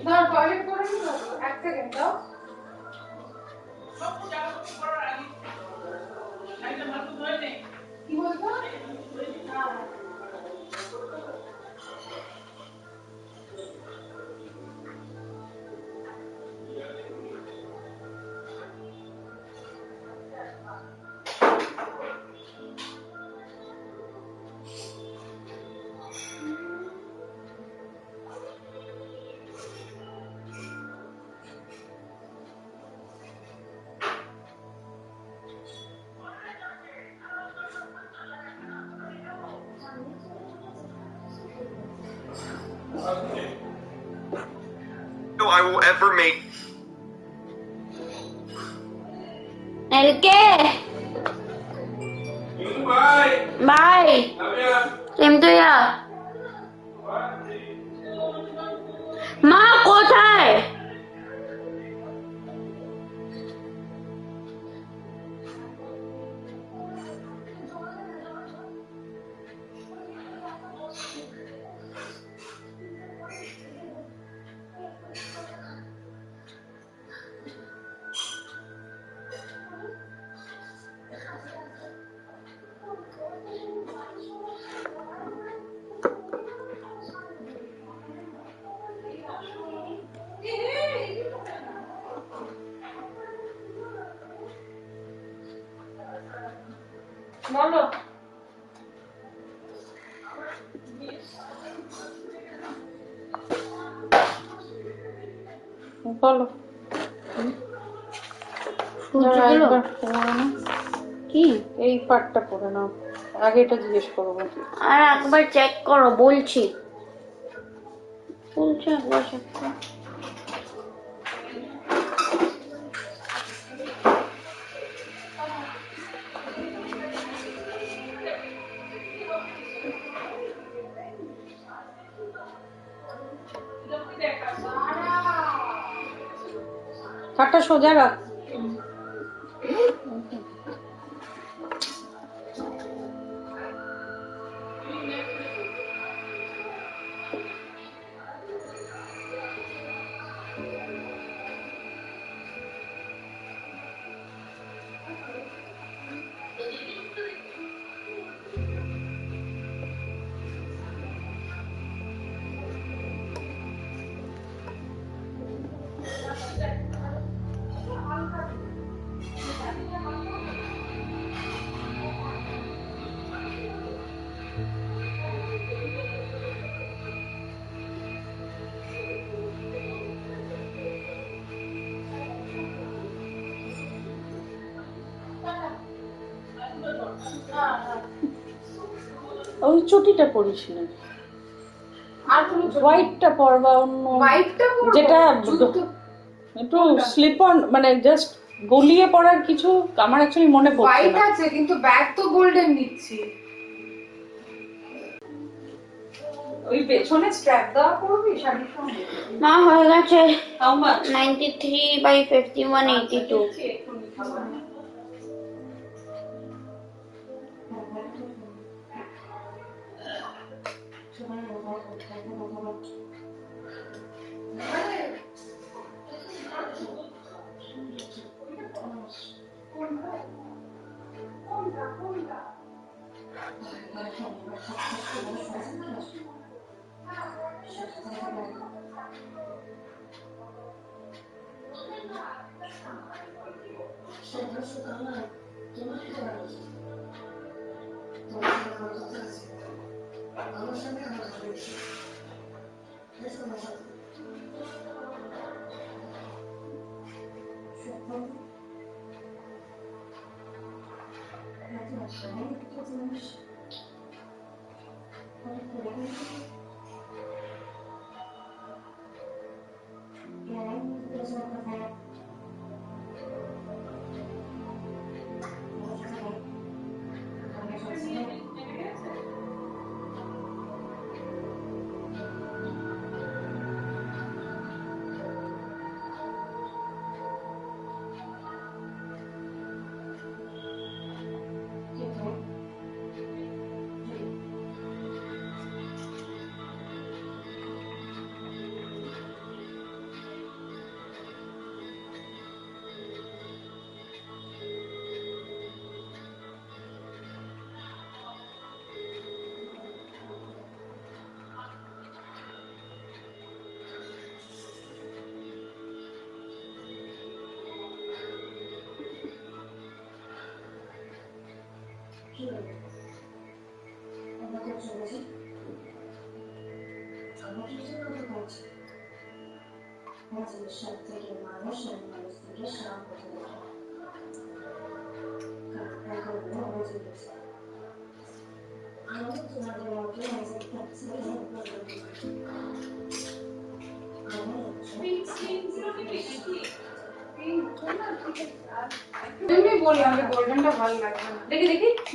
দাও টয়লেট করে নিও, এক সেকেন্ড দাও। কি বলছো? I will ever make. LK. Bye. Bye. Same to you. মা কোথায়? বলো। বলো কি এই পার্টটা পড়ে নাও, আগে এটা জিজ্ঞেস করবো। আর একবার চেক করো বলছি, বলছি একবার চেক করো। খাটটা সোজা রাখ। ওই চটিটা পরিস না, আর কোন হোয়াইটটা পরবা, অন্য যেটা একটু স্লিপ অন, মানে জাস্ট গলিয়ে পড়ার কিছু আমার অ্যাকচুয়ালি মনে পড়ছে না। হোয়াইট আছে কিন্তু ব্যাগ তো গোল্ডেন নিচ্ছি। ওই পেছনে স্ট্র্যাপ দেওয়া করবি শাড়ির সঙ্গে? মা হয়ে গেছে। How much? 93/5182।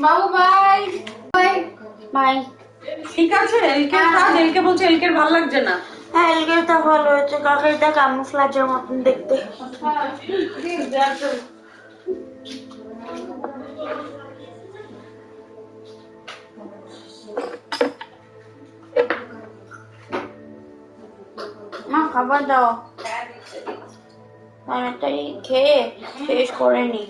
Babu bye bye bye. ঠিক আছে, এলকে কাজ, এলকে বলছে এলকে ভালো লাগছে না। হ্যাঁ, এলকেটা ভালো হয়েছে, কাকেরটা ক্যামুফ্লাজের মতন দেখতে। মা খাবার দাও, তাড়াতাড়ি খেয়ে শেষ করে নি।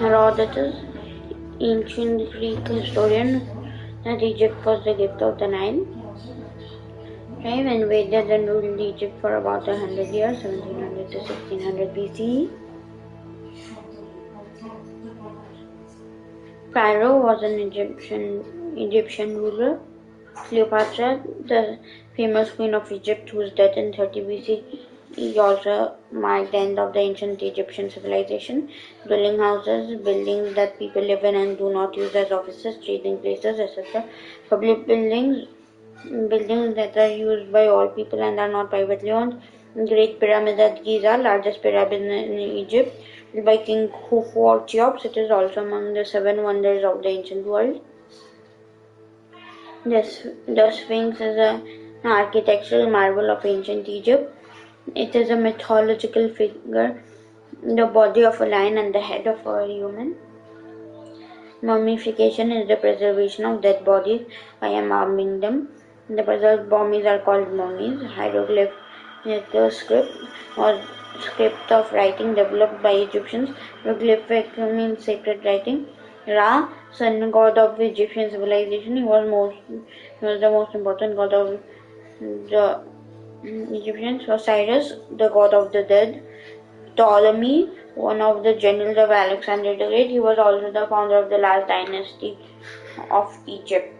Herodotus, ancient Greek historian, that Egypt was the gift of the Nile. They invaded and ruled Egypt for about 100 years, 1700 to 1600 BCE. Pharaoh was an Egyptian ruler. Cleopatra, the famous queen of Egypt, whose death in 30 BCE also marked the end of the ancient Egyptian civilization. Dwelling houses, buildings that people live in and do not use as offices, trading places, etc. Public buildings that are used by all people and are not privately owned. Great Pyramid at Giza, largest pyramid in Egypt, by King Khufu of Cheops. It is also among the 7 wonders of the ancient world. The Sphinx is an architectural marvel of ancient Egypt. It is a mythological figure, the body of a lion and the head of a human. Mummification is the preservation of dead bodies by embalming them. The preserved bodies are called mummies. Hieroglyph script was script of writing developed by Egyptians. Hieroglyphic means sacred writing. Ra, sun god of Egyptian civilization, he was the most important god of the Egyptians. Osiris, the god of the dead. Ptolemy, one of the generals of Alexander the Great, he was also the founder of the last dynasty of Egypt.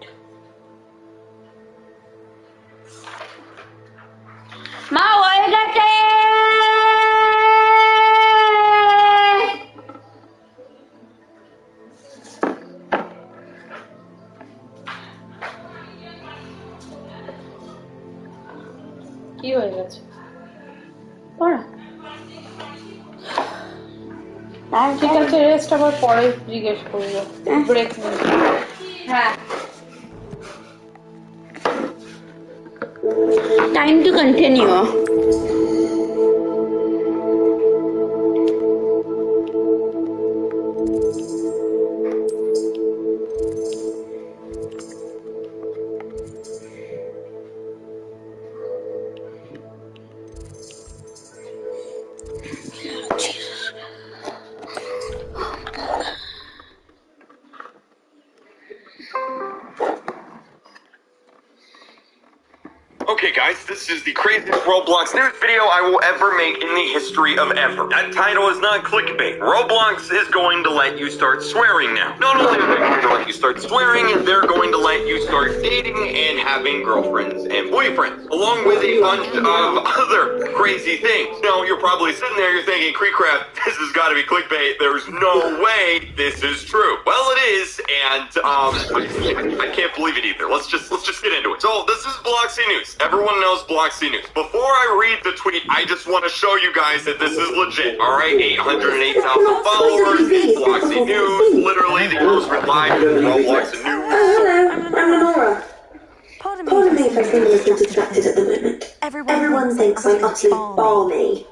মা হয়ে গেছে। কি হয়ে গেছে? পড়া ঠিক আছে, rest আবার পরে জিজ্ঞেস করবো। ব্রেক নিয়ে। হ্যাঁ, time to continue. Okay guys, this is the craziest Roblox news video I will ever make in the history of ever. That title is not clickbait. Roblox is going to let you start swearing now. Not only are they going to let you start swearing, they're going to let you start dating and having girlfriends and boyfriends, along with a bunch of other crazy things. Now, you're probably sitting there, you're thinking, Creecraft, this has got to be clickbait. There's no way this is true. Well, it is, and I can't believe it either. Let's just get into it. So, this is Bloxy News. Everyone knows Bloxy News. Before I read the tweet, I just want to show you guys that this is legit. All right, 808,000 followers. Bloxy News, literally the most reliable Roblox news. Hello, I'm Lenora. Pardon me if I seem a little distracted at the moment. Everyone thinks I'm utterly balmy.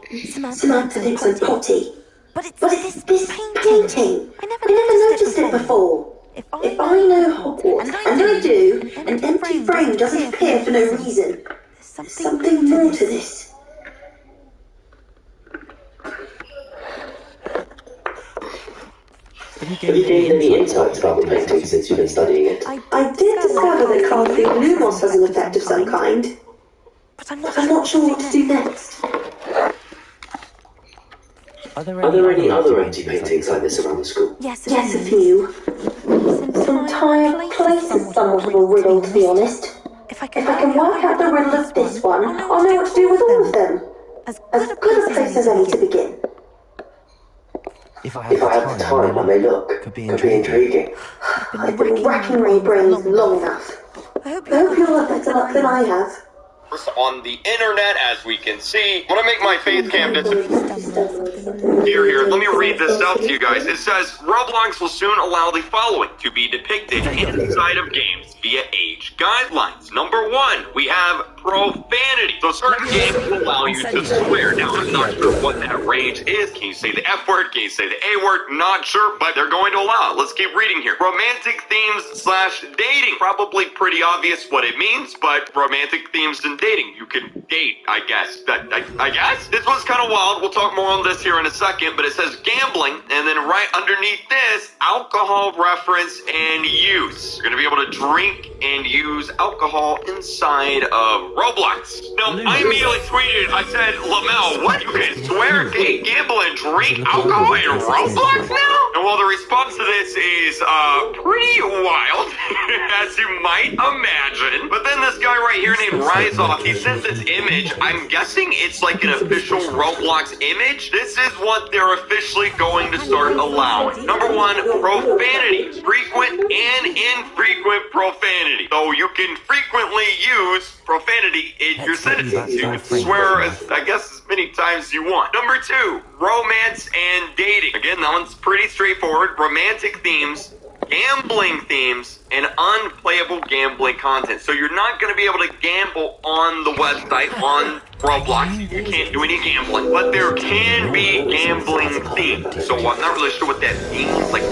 Samantha thinks I'm potty. But it's this painting. I never noticed it before. If I know Hogwarts, and I do, an empty frame doesn't appear for no reason. There's something more to this. Have you gained any insights about the painting since you've been studying it? I did discover that casting Lumos has an effect of some kind, but I'm not sure what to do next. Are there any other empty paintings like this around the school? Yes, a few. This entire place is somewhat of a riddle, to be honest. If I can work out the riddle of this one, I'll know what to do with all of them. As good a place as any to begin. If I have the time, I may look. Could be intriguing. I've been racking my brains long enough. I hope you'll have better luck than I have. On the internet, as we can see. I'm gonna make my face cam Here, let me read this out to you guys. It says, Roblox will soon allow the following to be depicted inside of games via age guidelines. Number 1, we have profanity. So certain games will allow you to swear. Now, I'm not sure what that range is. Can you say the F word? Can you say the A word? Not sure, but they're going to allow it. Let's keep reading here. Romantic themes / dating. Probably pretty obvious what it means, but romantic themes and dating. You can date, I guess. I guess? This one's kind of wild. We'll talk more on this here in a second, but it says gambling, and then right underneath this, alcohol reference and use. You're going to be able to drink and use alcohol inside of Roblox. Now, I immediately tweeted, I said, Lamel, what? You can swear, date, gamble, and drink alcohol in Roblox now? And well, the response to this is pretty wild, as you might imagine. But then this guy right here named Riseoff, he sent this image. I'm guessing it's like an official Roblox image. This is what they're officially going to start allowing. Number 1, profanity. Frequent and infrequent profanity. So you can frequently use profanity in your sentences. You can swear, I guess, as many times as you want. Number 2, romance and dating. Again, that one's pretty straightforward. Romantic themes, gambling themes, and unplayable gambling content. So you're not going to be able to gamble on the website, on Roblox. You can't do any gambling. But there can be gambling themes. So I'm not really sure what that means. Like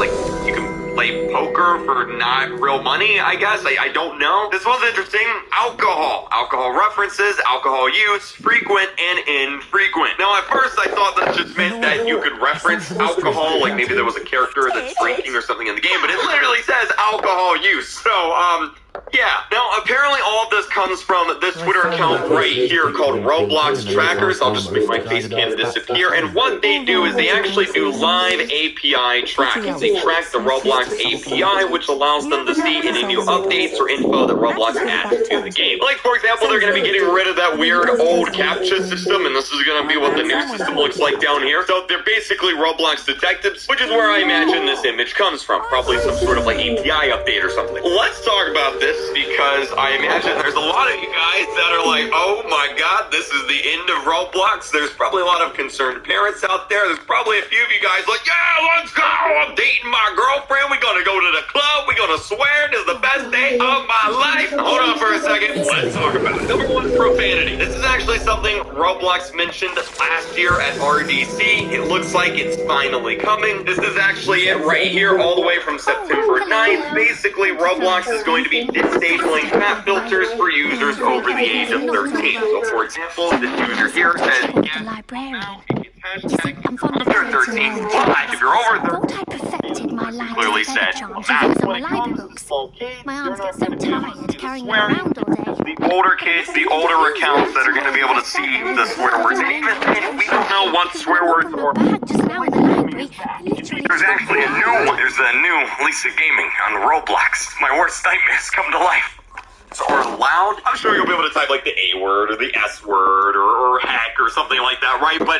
you can play poker for not real money, I guess. I don't know. This one's interesting. Alcohol. Alcohol references, alcohol use, frequent and infrequent. Now, at first, I thought that just meant that you could reference alcohol, like maybe there was a character that's drinking or something in the game, but it literally says alcohol use. So, yeah. Now, apparently all of this comes from this Twitter account right here called Roblox Trackers. I'll just make my face cam disappear. And what they do is they actually do live API tracking. They track the Roblox API, which allows them to see any new updates or info that Roblox adds to the game. Like, for example, they're going to be getting rid of that weird old CAPTCHA system, and this is going to be what the new system looks like down here. So they're basically Roblox detectives, which is where I imagine this image comes from. Probably some sort of like API update or something. Let's talk about this, because I imagine there's a lot of you guys that are like, oh my god, this is the end of Roblox. There's probably a lot of concerned parents out there. There's probably a few of you guys like, yeah, let's go. I'm dating my girlfriend. We're going to go to the club. We're going to swear this is the best day of my life. Hold on for a second. Let's talk about it. Number 1, profanity. This is actually something Roblox mentioned last year at RDC. It looks like it's finally coming. This is actually it right here, all the way from September 9th. Basically, Roblox is going to be disabling chat filters for users over the age of 13. So, for example, this user here says, I'm fond of under 13, but if you're over 13, I perfected my life clearly said, my library books. My arms get so tired carrying them around all day. the older kids, the older accounts that are going to be able to see the swear words. And even then, we don't know what swear words are. There's actually a new one. There's a new Lisa Gaming on Roblox. My worst nightmares come to life. Are allowed. I'm sure you'll be able to type like the A word or the S word or heck or something like that, right? But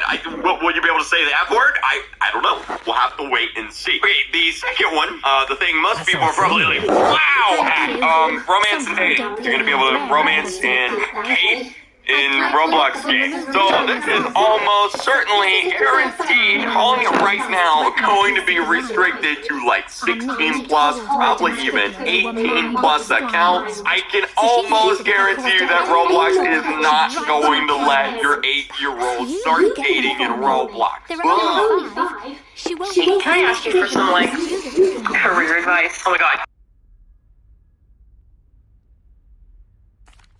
will you be able to say the F word? I don't know. We'll have to wait and see. Okay, the second one, the thing most people are probably like, wow, romance and dating. You're gonna be able to romance and date in Roblox games. So this is almost certainly guaranteed, calling it right now, going to be restricted to like 16 plus, probably even 18 plus accounts. I can almost guarantee you that Roblox is not going to let your 8-year-old start dating in Roblox. Can I ask you for some, like, career advice? Oh my god.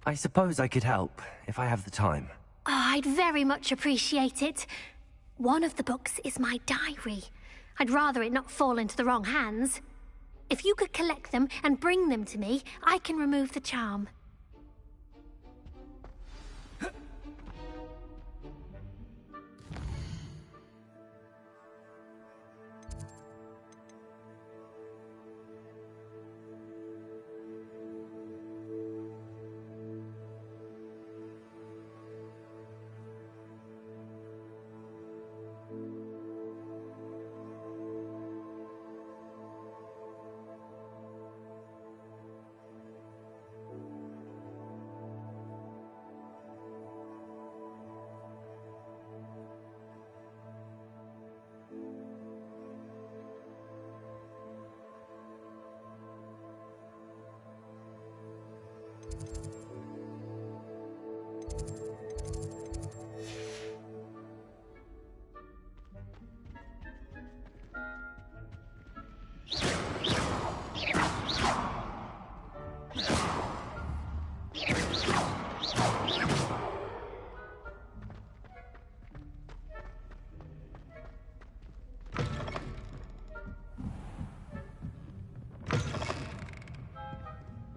I suppose I could help, if I have the time. Oh, I'd very much appreciate it. One of the books is my diary. I'd rather it not fall into the wrong hands. If you could collect them and bring them to me, I can remove the charm.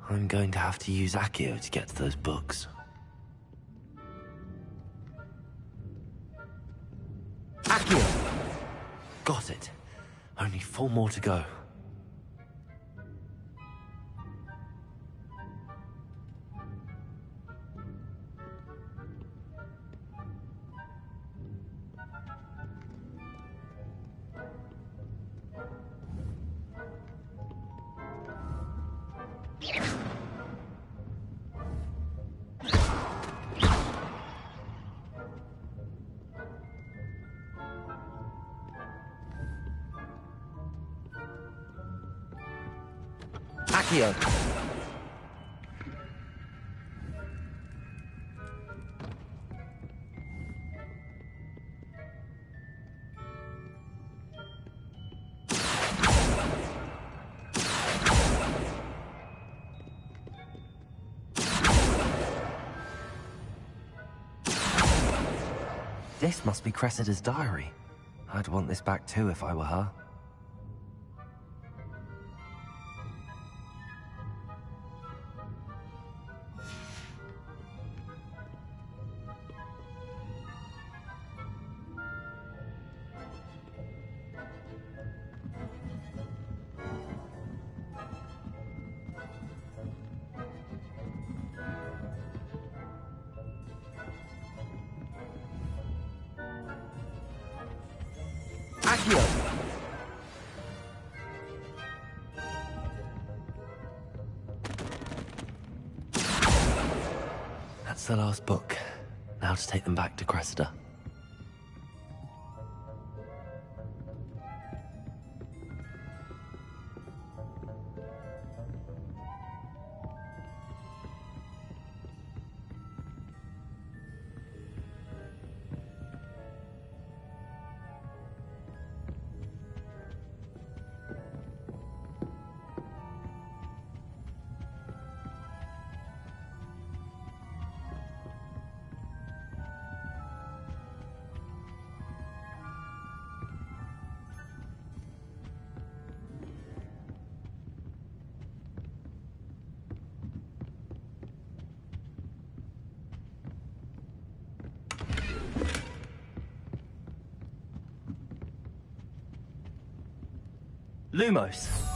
I'm going to have to use Accio to get to those books. Accio! Got it. Only 4 more to go. Accio! This must be Cressida's diary. I'd want this back too if I were her. Accio! That's the last book. Now to take them back to Cressida. Lumos.